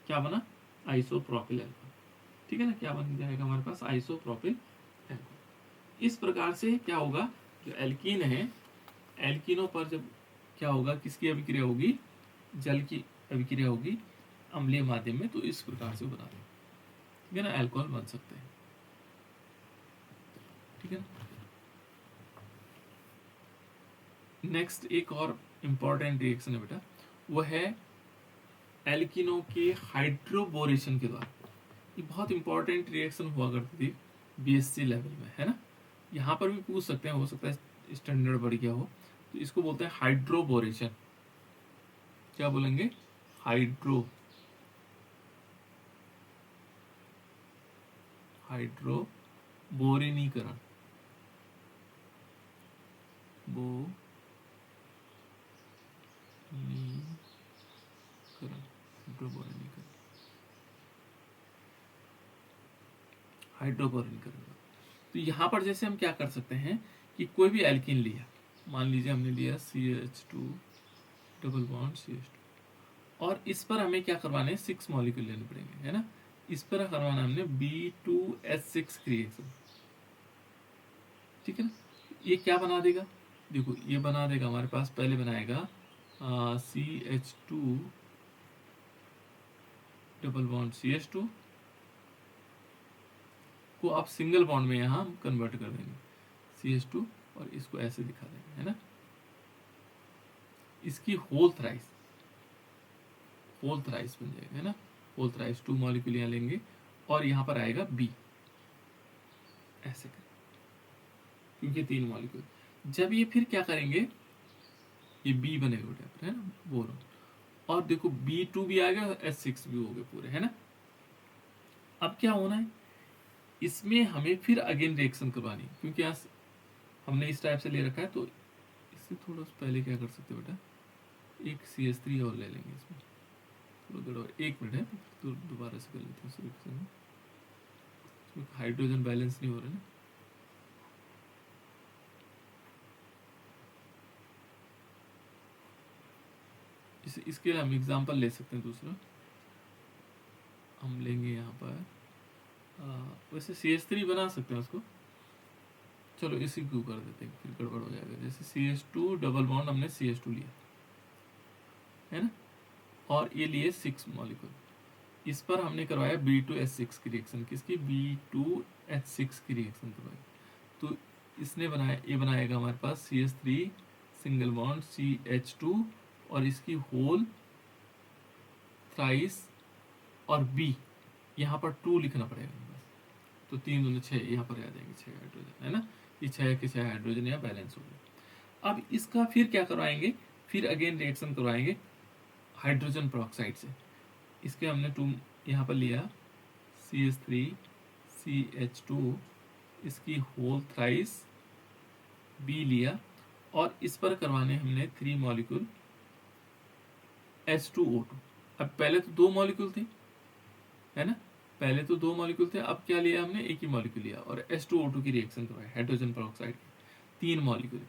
क्या बना, आइसोप्रोपिल अल्कोहल, ठीक है ना। क्या बन जाएगा हमारे पास, आइसोप्रोपिल अल्कोहल। इस प्रकार से क्या होगा, जो एल्कीन है, एल्कीनों पर जब क्या होगा, किसकी अभिक्रिया होगी, जल की अभिक्रिया होगी अम्लीय माध्यम में, तो इस प्रकार से बना देंगे, ठीक है ना, अल्कोहल बन सकते हैं, ठीक है ना। नेक्स्ट एक और इंपॉर्टेंट रिएक्शन है बेटा, वो है एल्किनों के हाइड्रोबोरेशन के द्वारा। ये बहुत इंपॉर्टेंट रिएक्शन हुआ करती थी बीएससी लेवल में, है ना। यहाँ पर भी पूछ सकते हैं, हो सकता है स्टैंडर्ड बढ़ गया हो, तो इसको बोलते हैं हाइड्रोबोरेशन। क्या बोलेंगे, हाइड्रोबोरेनीकरण, हाइड्रोबोरेनीकरण, हाइड्रोबोरेनीकरण। तो यहाँ पर जैसे हम क्या कर सकते हैं कि कोई भी एल्कीन लिया, मान लीजिए हमने लिया CH2 डबल बॉन्ड CH2, और इस पर हमें क्या करवाना है, 6 मॉलिक्यूल लेने पड़ेंगे, है ना। इस पर करवाना हमने B2H6 रिएक्शन, ठीक है ना। ये क्या बना देगा, देखो ये बना देगा हमारे पास, पहले बनाएगा CH2 डबल बॉन्ड CH2 को आप सिंगल बॉन्ड में यहाँ हम कन्वर्ट कर देंगे CH2, और इसको ऐसे दिखा देंगे, है ना। इसकी होल थ्राइस बन जाएगा, है ना, होल थ्राइस 2 मॉलिक्यूल यहाँ लेंगे, और यहाँ पर आएगा B, ऐसे कर, क्योंकि 3 मॉलिक्यूल। जब ये फिर क्या करेंगे, ये B बनेगा बेटा, है ना, बोरोन, और देखो B2 भी आ गया और H6 भी हो गए पूरे, है ना। अब क्या होना है, इसमें हमें फिर अगेन रिएक्शन करवानी है, क्योंकि यहाँ हमने इस टाइप से ले रखा है, तो इससे थोड़ा पहले क्या कर सकते हो बेटा, एक CH3 और ले लेंगे इसमें, थोड़ा गड़बड़, 1 मिनट है, तो दोबारा से कर लेते हैं इस रिएक्शन में, इसमें हाइड्रोजन बैलेंस नहीं हो रहा है ना। इसके लिए हम एग्जांपल ले सकते हैं दूसरा, हम लेंगे यहाँ पर वैसे CH3 बना सकते हैं उसको, चलो इसी को कर देते हैं, फिर गड़बड़ हो जाएगा। जैसे CH2 डबल बॉन्ड हमने CH2 लिया, है ना, और ये लिए 6 मॉलिक्यूल, इस पर हमने करवाया B2H6 की रिएक्शन, किसकी, B2H6 की रिएक्शन करवाई, तो इसने बनाया, ये बनाएगा हमारे पास CH3 सिंगल बॉन्ड CH2, और इसकी होल थ्राइस, और B यहाँ पर 2 लिखना पड़ेगा बस, तो 3 दूनी 6, यहाँ पर आ जाएंगे 6 हाइड्रोजन, है ना, ये 6 के 6 हाइड्रोजन यहाँ बैलेंस हो गए। अब इसका फिर क्या करवाएंगे, फिर अगेन रिएक्शन करवाएंगे हाइड्रोजन पेरोक्साइड से। इसके हमने 2 यहाँ पर लिया CH3 CH2, इसकी होल थ्राइस B लिया, और इस पर करवाने हमने 3 मॉलिक्यूल H2O2। अब पहले तो 2 मॉलिक्यूल थे, है ना, पहले तो 2 मॉलिक्यूल थे, अब क्या लिया हमने, एक ही मॉलिक्यूल लिया, और H2O2 की रिएक्शन करवाई हाइड्रोजन पेरोक्साइड की, 3 मॉलिक्यूल,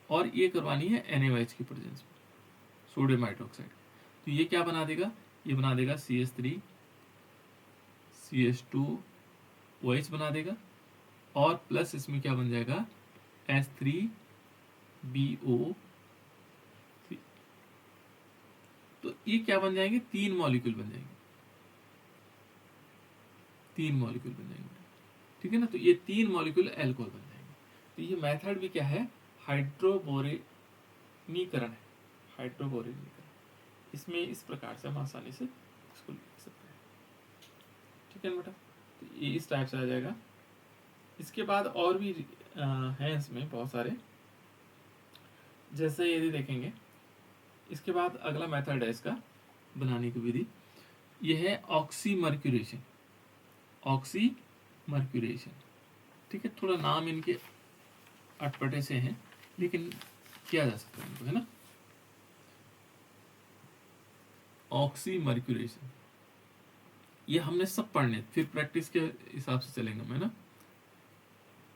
और ये करवानी है NaOH की प्रेजेंस में, सोडियम हाइड्रोक्साइड। तो ये क्या बना देगा, ये बना देगा CH3 CH2OH बना देगा, और प्लस इसमें क्या बन जाएगा, H3BO3। तो ये क्या बन जाएंगे, 3 मॉलिक्यूल बन जाएंगे, 3 मॉलिक्यूल बन जाएंगे, ठीक है ना। तो ये 3 मॉलिक्यूल अल्कोहल बन जाएंगे। तो ये मेथड भी क्या है, हाइड्रोबोरेनीकरण है, हाइड्रोबोरेनीकरण। इसमें इस प्रकार से हम आसानी से इसको लिख सकते हैं, ठीक है ना बेटा। तो ये इस टाइप से आ जाएगा। इसके बाद और भी हैं इसमें बहुत सारे, जैसे यदि देखेंगे, इसके बाद अगला मेथड है इसका बनाने की विधि, यह है ऑक्सीमर्क्यूरेशन, ऑक्सीमर्क्यूरेशन, ठीक है। थोड़ा नाम इनके अटपटे से हैं, लेकिन किया जा सकता है इनको, है ना। ऑक्सीमर्क्यूरेशन, ये हमने सब पढ़ने, फिर प्रैक्टिस के हिसाब से चलेंगे हम, है ना।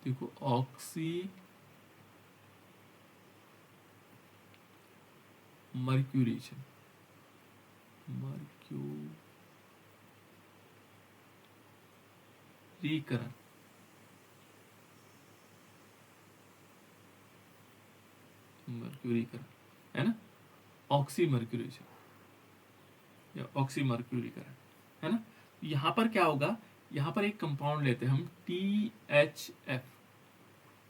देखो ऑक्सीमर्क्यूरेशन, मर्क्यूरीकरण, मर्क्यूरीकरण, है ना। ऑक्सी मर्क्यूरेशन या ऑक्सी मर्क्यूरीकरण, है ना। यहाँ पर क्या होगा, यहाँ पर एक कंपाउंड लेते हैं हम THF,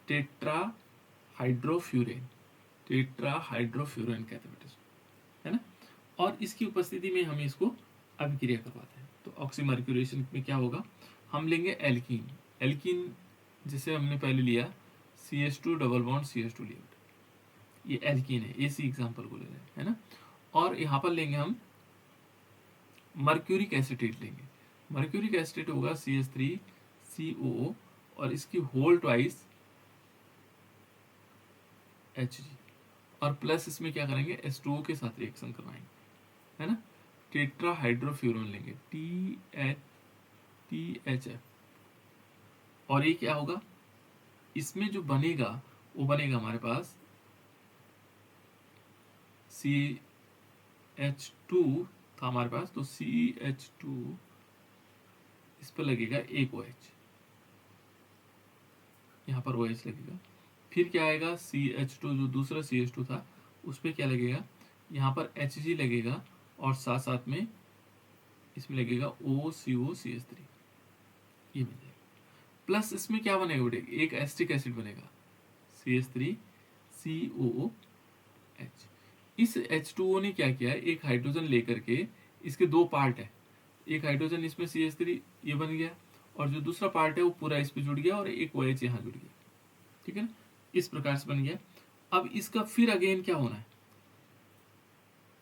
टेट्रा हाइड्रोफ्यूरेन, टेट्रा हाइड्रोफ्यूरेन कहते हैं बेटा, है ना। और इसकी उपस्थिति में हम इसको अभिक्रिया करवाते हैं। तो ऑक्सीमर्क्यूरेशन में क्या होगा, हम लेंगे एल्कीन, एल्कीन जिसे हमने पहले लिया CH2 डबल बॉन्ड CH2 लिया, ये एल्कीन है, इसी एग्जांपल को ले रहे हैं, है ना। और यहाँ पर लेंगे हम मर्क्यूरिक एसिटेट लेंगे, मर्क्यूरिक एसिटेट होगा CH3COO और इसकी होल ट्वाइस Hg, और प्लस इसमें क्या करेंगे H2O के साथ रिएक्शन करवाएंगे, है ना। टेट्रा हाइड्रोफ्यूरन लेंगे THF, और ये क्या होगा, इसमें जो बनेगा वो बनेगा हमारे पास CH2 था हमारे पास, तो CH2 इस पर लगेगा एक OH, यहाँ पर OH लगेगा। फिर क्या आएगा CH2, जो दूसरा CH2 था उस पर क्या लगेगा, यहाँ पर Hg लगेगा, और साथ साथ में इसमें लगेगा OCOCH3, ये बन जाएगा। प्लस इसमें क्या बनेगा बेटे, एक एस्टिक एसिड बनेगा CH3COOH। इस H2O ने क्या किया है, एक हाइड्रोजन लेकर के, इसके दो पार्ट है, एक हाइड्रोजन इसमें CH3 ये बन गया, और जो दूसरा पार्ट है वो पूरा इस पे जुड़ गया, और एक OH यहाँ जुड़ गया, ठीक है ना। इस प्रकार से बन गया। अब इसका फिर अगेन क्या होना है,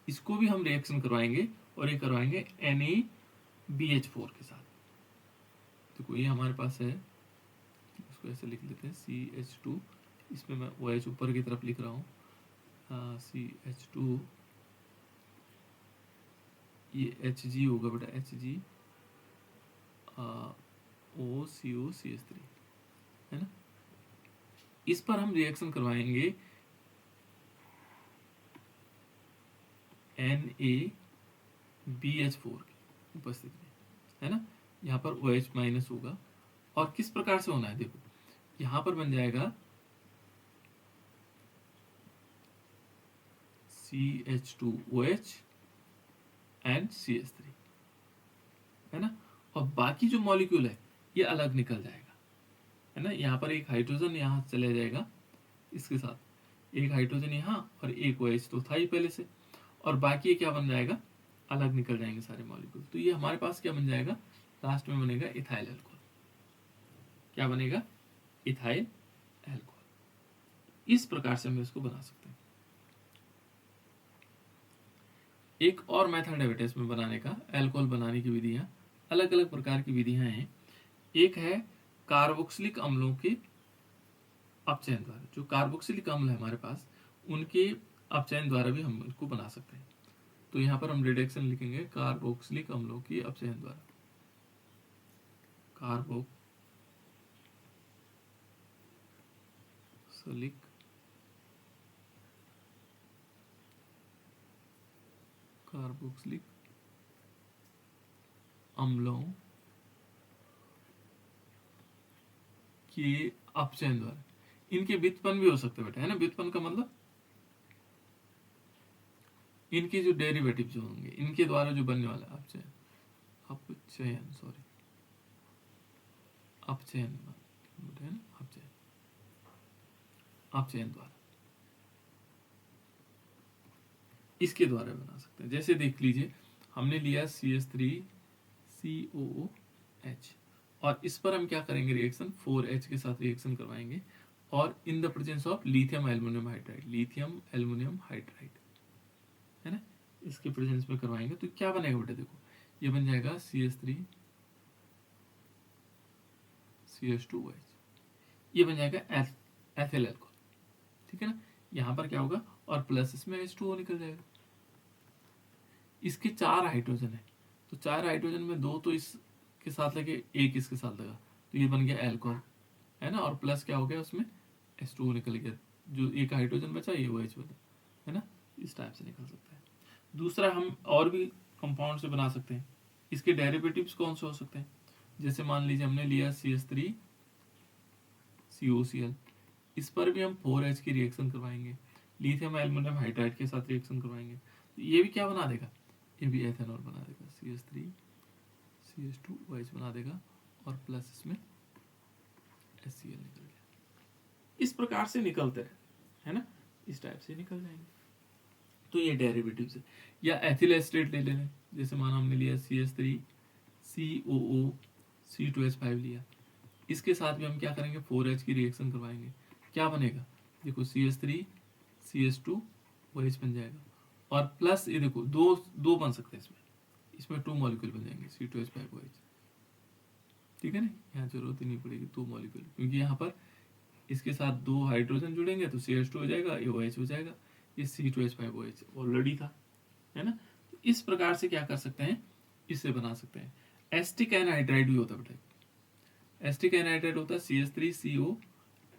इसको भी हम रिएक्शन करवाएंगे, और ये करवाएंगे NaBH4 के साथ। तो ये हमारे पास है, इसको ऐसे लिख लेते हैं CH2, इसमें मैं OH ऊपर की तरफ लिख रहा हूँ, CH2, ये Hg होगा बेटा, Hg OCOCH3, है ना। इस पर हम रिएक्शन करवाएंगे NaBH4 की उपस्थिति में, है ना। यहाँ पर OH माइनस होगा, और किस प्रकार से होना है देखो, यहाँ पर बन जाएगा CH2OH एंड CH3, है ना। और बाकी जो मॉलिक्यूल है ये अलग निकल जाएगा, है ना। यहाँ पर एक हाइड्रोजन यहाँ चले जाएगा, इसके साथ एक हाइड्रोजन यहाँ, और एक OH तो था ही पहले से, और बाकी क्या बन जाएगा, अलग निकल जाएंगे सारे मॉलिक्यूल। तो ये हमारे पास क्या बन जाएगा, लास्ट में बनेगा इथाइल अल्कोहल। क्या बनेगा, इथाइल अल्कोहल। इस प्रकार से हम इसको बना सकते हैं। एक और मेथड है बेटा इसमें बनाने का, अल्कोहल बनाने की विधियां, अलग अलग प्रकार की विधियां हैं। एक है कार्बोक्सिलिक अम्लों के अपचयन द्वारा, जो कार्बोक्सिलिक अम्ल है हमारे पास उनके अपचयन द्वारा भी हम इसको बना सकते हैं। तो यहाँ पर हम रिडक्शन लिखेंगे कार्बोक्सिलिक अम्लों के अपचयन द्वारा, कार्बोक्सिलिक अम्लों के अपचयन द्वारा। इनके व्युत्पन्न भी हो सकते बेटा, है ना। व्युत्पन्न का मतलब इनके जो डेरिवेटिव जो होंगे, इनके द्वारा जो बनने वाला अपचयन, अपचयन सॉरी अपचयन है ना, अपचयन द्वारा, इसके द्वारा बना सकते हैं। जैसे देख लीजिए, हमने लिया CH3COOH, और इस पर हम क्या करेंगे, रिएक्शन 4H के साथ रिएक्शन करवाएंगे, और in the presence of lithium aluminium hydride, lithium aluminium hydride, है ना, इसके प्रेजेंस में करवाएंगे। तो क्या बनेगा बेटा, देखो ये बन जाएगा CH3CH2OH, ये बन जाएगा एथिल अल्कोहल, ठीक है ना। यहाँ पर क्या होगा, और प्लस इसमें H2O निकल जाएगा। इसके 4 हाइड्रोजन है, तो 4 हाइड्रोजन में 2 तो इसके साथ लगे, एक इसके साथ लगा, तो ये बन गया अल्कोहल, है ना। और प्लस क्या हो गया, उसमें H2O निकल गया, जो एक हाइड्रोजन बचा ये OH बचा, है ना। इस टाइप से निकल सकता है। दूसरा हम और भी कंपाउंड से बना सकते हैं। इसके डेरिवेटिव्स कौन से हो सकते हैं, जैसे मान लीजिए हमने लिया CH3COCl, इस पर भी हम 4H की रिएक्शन करवाएंगे, लिथियम एल्युमिनियम हाइड्राइड के साथ रिएक्शन करवाएंगे, तो ये भी क्या बना देगा, ये भी एथेनॉल बना देगा, CH3 CH2 OH बना देगा और प्लस इसमें HCl निकल गया। इस प्रकार से निकलते हैं, है ना, इस टाइप से निकल जाएंगे। तो ये डेरिवेटिव्स है। या एथिल एस्टेट ले लें, जैसे माना हमने लिया CH3 COO C2H5 लिया, इसके साथ भी हम क्या करेंगे, 4H की रिएक्शन करवाएंगे, क्या बनेगा, देखो CH3 CH2 OH बन जाएगा और प्लस ये देखो दो बन सकते हैं इसमें 2 मॉलिक्यूल बन जाएंगे C2H5 OH, ठीक है ना, यहाँ जरूरत ही नहीं पड़ेगी 2 मॉलिक्यूल, क्योंकि यहाँ पर इसके साथ 2 हाइड्रोजन जुड़ेंगे तो CH2 हो जाएगा, ये OH हो जाएगा, ये C2H5 OH ऑलरेडी था, है ना। तो इस प्रकार से क्या कर सकते हैं, इससे बना सकते हैं। एस्टिक एनहाइड्राइड भी होता है बेटा, एस्टिक एनहाइड्राइड होता है CH3CO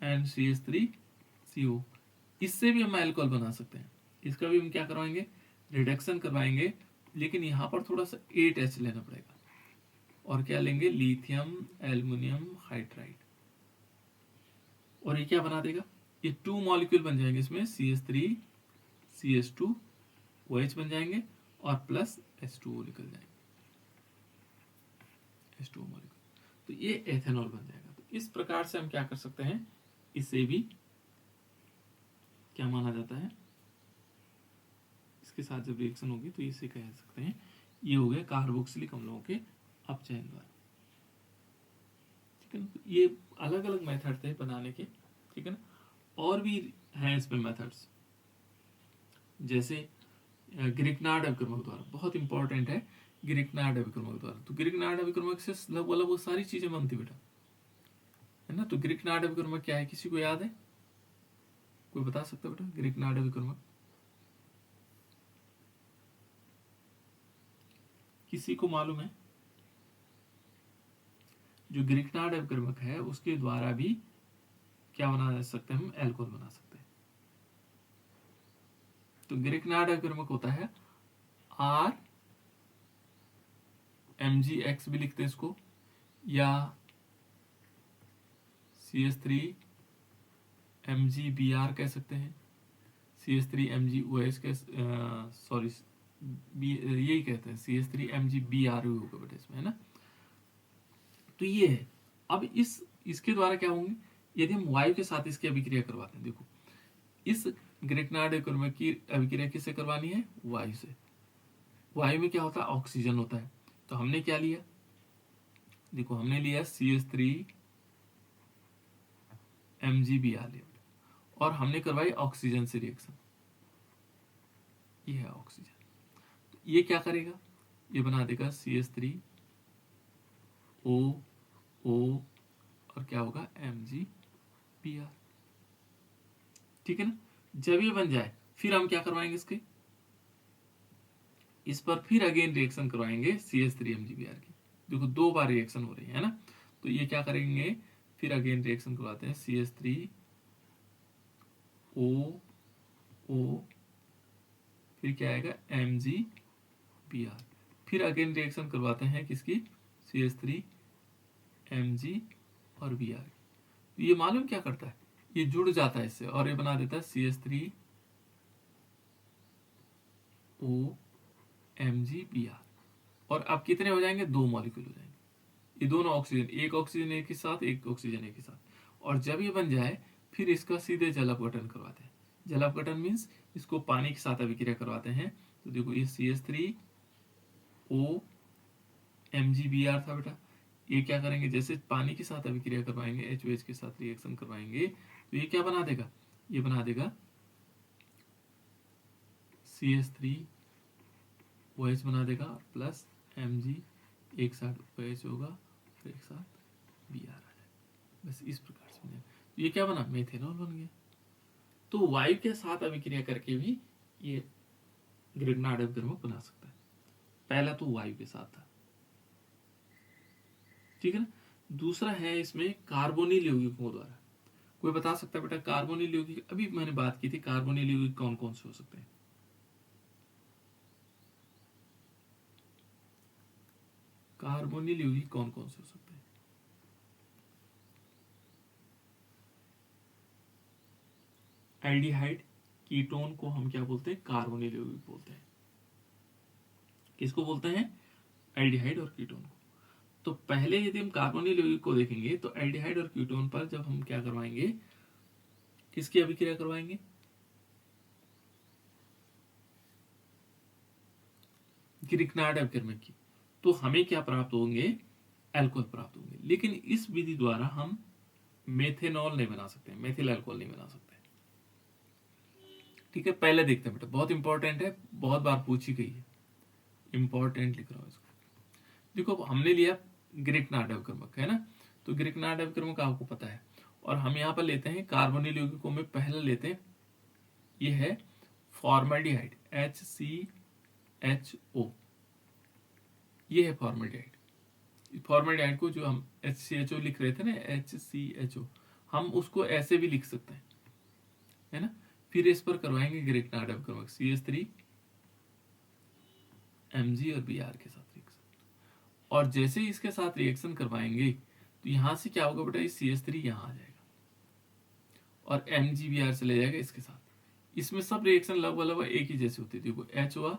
एंड CH3CO, इससे भी हम अल्कोहल बना सकते हैं। इसका भी हम क्या करवाएंगे, रिडक्शन करवाएंगे, लेकिन यहाँ पर थोड़ा सा 8H लेना पड़ेगा और क्या लेंगे, लिथियम एल्युमिनियम हाइड्राइड, और ये क्या बना देगा, ये 2 मॉलिक्यूल बन जाएंगे इसमें, CH3 CH2 OH बन जाएंगे और प्लस H2O निकल जाएंगे, H2O मॉलिक्यूल, तो ये एथेनॉल बन जाएगा। तो इस प्रकार से हम क्या कर सकते हैं, इसे भी क्या माना जाता है, इसके साथ जब रिएक्शन होगी तो इसे कह सकते हैं, ये हो गया कार्बोक्सिलिक अम्लों के अपचयन द्वारा, ठीक है ना। तो ये अलग अलग मेथड थे बनाने के, ठीक है ना, और भी हैं इसमें मेथड्स, जैसे ग्रिग्नार्ड अभिक्रमक द्वारा, बहुत इंपॉर्टेंट है ग्रिग्नार्ड अभिक्रमक द्वारा। तो ग्रिग्नार्ड अभिक्रमक से लगभग वो सारी चीजें बनती बेटा, है ना। तो ग्रिग्नार्ड अभिक्रमक क्या है, किसी को याद है, कोई बता सकता है बेटा ग्रिग्नार्ड अभिक्रमक, किसी को मालूम है, जो ग्रिग्नार्ड अभिक्रमक है उसके द्वारा भी क्या बना सकते हैं, हम अल्कोहल बना सकते हैं। तो ग्रिग्नार्ड अभिक्रमक होता है RMgX भी लिखते हैं इसको, या CH3MgBr कह सकते हैं, CH3MgOH कह, सॉरी यही कहते हैं, CH3MgBr होगा बेटा इसमें, है ना। तो ये है। अब इसके द्वारा क्या होंगे, यदि हम वायु के साथ इसकी अभिक्रिया करवाते हैं, देखो इस ग्रिग्नार्ड अभिक्रमक की अभिक्रिया किससे करवानी है, वायु से। वायु में क्या होता है, ऑक्सीजन होता है, तो हमने क्या लिया, देखो हमने लिया CH3MgBr लिया और हमने करवाई ऑक्सीजन से रिएक्शन, ये है ऑक्सीजन, तो ये क्या करेगा, ये बना देगा CH3O और क्या होगा MgBr, ठीक है ना। जब ये बन जाए फिर हम क्या करवाएंगे, इस पर फिर अगेन रिएक्शन करवाएंगे CH3MgBr की, देखो 2 बार रिएक्शन हो रही है ना। तो ये क्या करेंगे, फिर अगेन रिएक्शन करवाते हैं CH3O, फिर क्या आएगा MgBr, फिर अगेन रिएक्शन करवाते हैं किसकी, CH3Mg और Br। तो ये मालूम क्या करता है, ये जुड़ जाता है इससे और ये बना देता है CH3OMgBr, और अब कितने हो जाएंगे, 2 मॉलिक्यूल हो जाएंगे, ये दोनों ऑक्सीजन, एक ऑक्सीजन एक के साथ, एक ऑक्सीजन एक के साथ, और जब ये बन जाए फिर इसका सीधे जल अपघटन करवाते हैं। जल अपघटन मीन्स इसको पानी के साथ अभिक्रिया करवाते हैं। तो देखो ये CH3OMgBr था बेटा, ये क्या करेंगे, जैसे पानी के साथ अभिक्रिया करवाएंगे, HOH के साथ रिएक्शन करवाएंगे, तो ये क्या बना देगा, ये बना देगा CH3OH बना देगा प्लस Mg, एक साथ OH होगा और एक साथ Br आ जाएगा, बस इस प्रकार से बनेगा। तो ये क्या बना, मेथेनॉल बन गया। तो वायु के साथ अभिक्रिया करके भी ये ग्रिग्नार्ड अभिक्रमक बना सकता है। पहला तो वायु के साथ था, ठीक है ना। दूसरा है इसमें कार्बोनिल यौगिकों द्वारा। कोई बता सकता है बेटा कार्बोनिल यौगिक, अभी मैंने बात की थी कार्बोनिल यौगिक कौन कौन से हो सकते हैं, कार्बोनिल यौगिक कौन कौन से हो सकते हैं, एल्डिहाइड कीटोन को हम क्या बोलते हैं, कार्बोनिल यौगिक बोलते हैं, किसको बोलते हैं? एल्डिहाइड और कीटोन को। तो पहले यदि हम कार्बोनिल यौगिक को देखेंगे तो एल्डिहाइड और कीटोन पर जब हम क्या करवाएंगे, किसकी अभिक्रिया करवाएंगे? ग्रिग्नार्ड अभिकर्मक की, तो हमें क्या प्राप्त होंगे? अल्कोहल प्राप्त होंगे। लेकिन इस विधि द्वारा हम मेथेनॉल नहीं बना सकते, मेथिल अल्कोहल नहीं बना सकते। ठीक है, पहले देखते हैं बेटा, बहुत इंपॉर्टेंट है, बहुत बार पूछी गई है, इंपॉर्टेंट लिख रहा हूं इसको। देखो हमने लिया ग्रिग्नार्ड अभिकर्मक, है ना, तो ग्रिग्नार्ड अभिकर्मक आपको पता है, और हम यहाँ पर लेते हैं कार्बोनिल यौगिकों में पहले लेते हैं, ये है फॉर्मल्डिहाइड HCHO, ये है फॉर्मल्डिहाइड। फॉर्मल्डिहाइड को जो हम HCHO लिख रहे थे ना, HCHO, हम उसको ऐसे भी लिख सकते हैं, है ना। फिर इस पर करवाएंगे ग्रिग्नार्ड अभिकर्मक CH3 Mg और Br के साथ रिएक्शन, और जैसे ही इसके साथ रिएक्शन करवाएंगे तो यहां से क्या होगा बेटा, ये CH3 यहां आ जाएगा और MgBr चले जाएगा इसके साथ। इसमें सब रिएक्शन लगभग एक ही जैसी होती थी। H हुआ,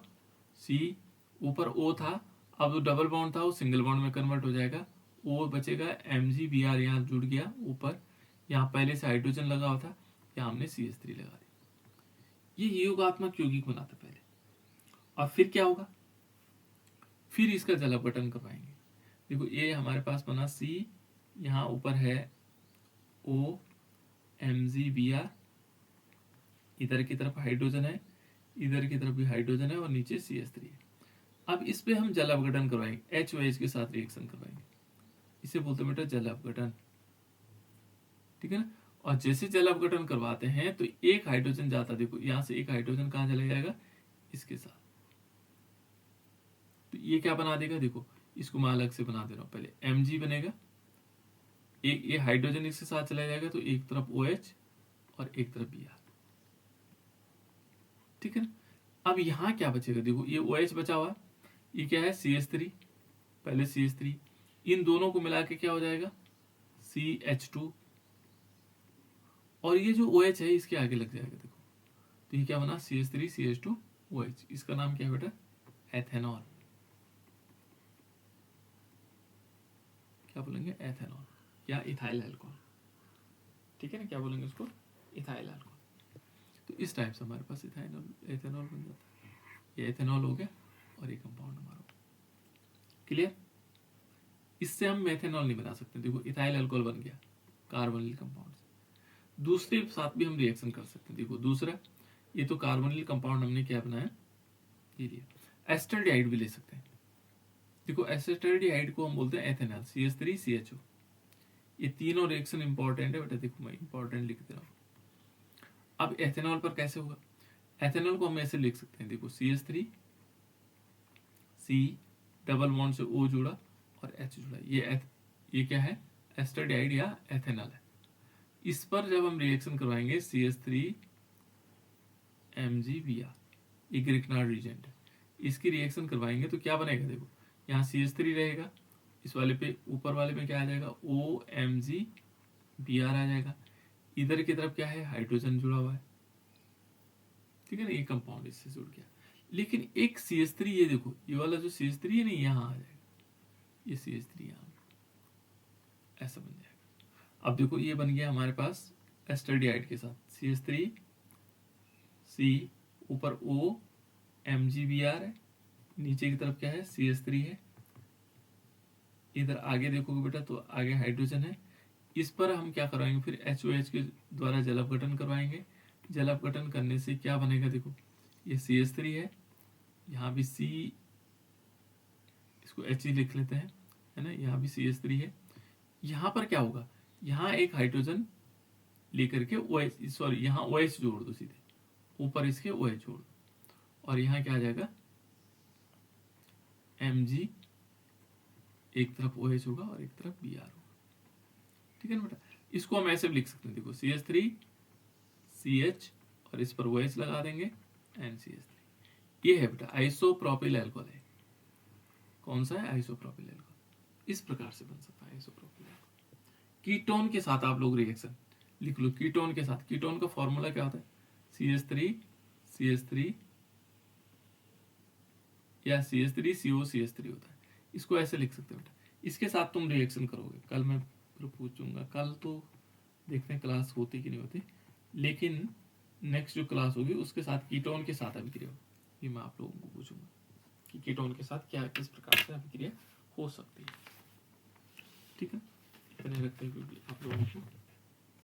C, ऊपर O था, अब जो डबल बॉन्ड था वो सिंगल बॉन्ड में कन्वर्ट हो जाएगा, O बचेगा, MgBr यहाँ जुड़ गया ऊपर, यहाँ पहले से हाइड्रोजन लगा हुआ था, यहाँ हमने CH3 लगा दिया। ये योगात्मक यौगिक बनाते पहले, और फिर क्या होगा, फिर इसका जल अपघटन करवाएंगे। देखो ये हमारे पास बना C, यहाँ ऊपर है O, MgBr, इधर की तरफ हाइड्रोजन है, इधर की तरफ भी हाइड्रोजन है, और नीचे CH3 है। अब इस पे हम जल अपघटन करवाएंगे, HOH के साथ रिएक्शन करवाएंगे, इसे बोलते हैं बेटा जल अपघटन। ठीक है ना, और जैसे जल अपघटन करवाते हैं तो एक हाइड्रोजन जाता, देखो यहां से एक हाइड्रोजन कहां चला जाएगा, इसके साथ, तो ये क्या बना देगा, देखो इसको मैं अलग से बना दे रहा हूं, पहले Mg बनेगा, एक ये हाइड्रोजन इसके साथ चला जाएगा, तो एक तरफ OH और एक तरफ Br। ठीक है ना, अब यहां क्या बचेगा, देखो ये OH बचा हुआ, ये क्या है CH3, पहले CH3, इन दोनों को मिला के क्या हो जाएगा CH2, और ये जो OH है इसके आगे लग जाएगा, देखो तो ये क्या बना CH3 CH2 OH, इसका नाम क्या है बेटा, एथेनॉल। क्या बोलेंगे, एथेनॉल या इथाइल अल्कोहल। ठीक है ना, क्या बोलेंगे उसको, इथाइल अल्कोहल। तो इस टाइप से हमारे पास एथेनॉल बन जाता है। ये एथेनॉल हो गया और ये कंपाउंड हमारा हो गया। क्लियर, इससे हम मेथेनॉल नहीं बना सकते। देखो इथाइल अल्कोहल बन गया कार्बोनिल कंपाउंड से। दूसरे साथ भी हम रिएक्शन कर सकते हैं। देखो दूसरा, ये तो कार्बोनिल कंपाउंड हमने क्या बनाया, ये लिया। एस्टरडिहाइड भी ले सकते हैं। देखो एस्टरडिहाइड को हम बोलते हैं एथेनॉल, CH3 CHO। ये तीनों रिएक्शन इंपॉर्टेंट है बेटा, देखो मैं इंपॉर्टेंट लिख दे रहा हूँ। अब एथेनॉल पर कैसे होगा, एथेनॉल को हम ऐसे लिख सकते हैं, देखो CH3 C, डबल बॉन्ड से O जुड़ा और H जुड़ा, ये क्या है, एस्टरडिहाइड या एथेनॉल है। इस पर जब हम रिएक्शन करवाएंगे CH3 MgBr, ये ग्रिग्नार्ड रिएजेंट है, इसकी रिएक्शन करवाएंगे तो क्या बनेगा, देखो यहाँ CH3 रहेगा, इस वाले पे ऊपर वाले में क्या आ जाएगा OMgBr आ जाएगा, इधर की तरफ क्या है हाइड्रोजन जुड़ा हुआ है। ठीक है ना, ये कंपाउंड इससे जुड़ गया। लेकिन एक CH3, ये देखो ये वाला जो CH3 है ना, यहाँ आ जाएगा, ये CH3 यहाँ ऐसा बन जाएगा। अब देखो ये बन गया हमारे पास एस्टरडिहाइड के साथ CH3 C, ऊपर O MgBr है, नीचे की तरफ क्या है CH3 है, इधर आगे देखोगे बेटा तो आगे हाइड्रोजन है। इस पर हम क्या करवाएंगे, फिर HOH के द्वारा जल अपघटन करवाएंगे। जल अपघटन करने से क्या बनेगा, देखो ये CH3 है, यहाँ भी C, इसको H ही लिख लेते हैं, है ना, यहाँ भी CH3 है। यहाँ पर क्या होगा, यहाँ एक हाइड्रोजन लेकर के OH, सॉरी यहाँ OH जोड़ दो सीधे, ऊपर इसके OH जोड़ दो, और यहाँ क्या आ जाएगा Mg, एक तरफ OH होगा और एक तरफ Br होगा। ठीक है ना बेटा, इसको हम ऐसे भी लिख सकते हैं, देखो CH3 CH और इस पर OH लगा देंगे NCH3। ये है बेटा आइसोप्रोपिल अल्कोहल है। कौन सा है, आइसोप्रोपिल अल्कोहल। इस प्रकार से बन सकता है आइसोप्रोपिल अल्कोहल। कीटोन के साथ आप लोग रिएक्शन लिख लो, कीटोन के साथ, कीटोन का फॉर्मूला क्या होता है, CH3 CH3 या CH3 CO CH3 होता है। इसको ऐसे लिख सकते हो बेटा, इसके साथ तुम रिएक्शन करोगे। कल मैं फिर पूछूंगा, कल तो देखते हैं क्लास होती कि नहीं होती, लेकिन नेक्स्ट जो क्लास होगी उसके साथ कीटोन के साथ अभिक्रिया होगी। ये मैं आप लोगों को पूछूंगा कि कीटोन के साथ क्या किस प्रकार से अभिक्रिया हो सकती है। ठीक है, इतने रखते हैं क्योंकि आप लोगों को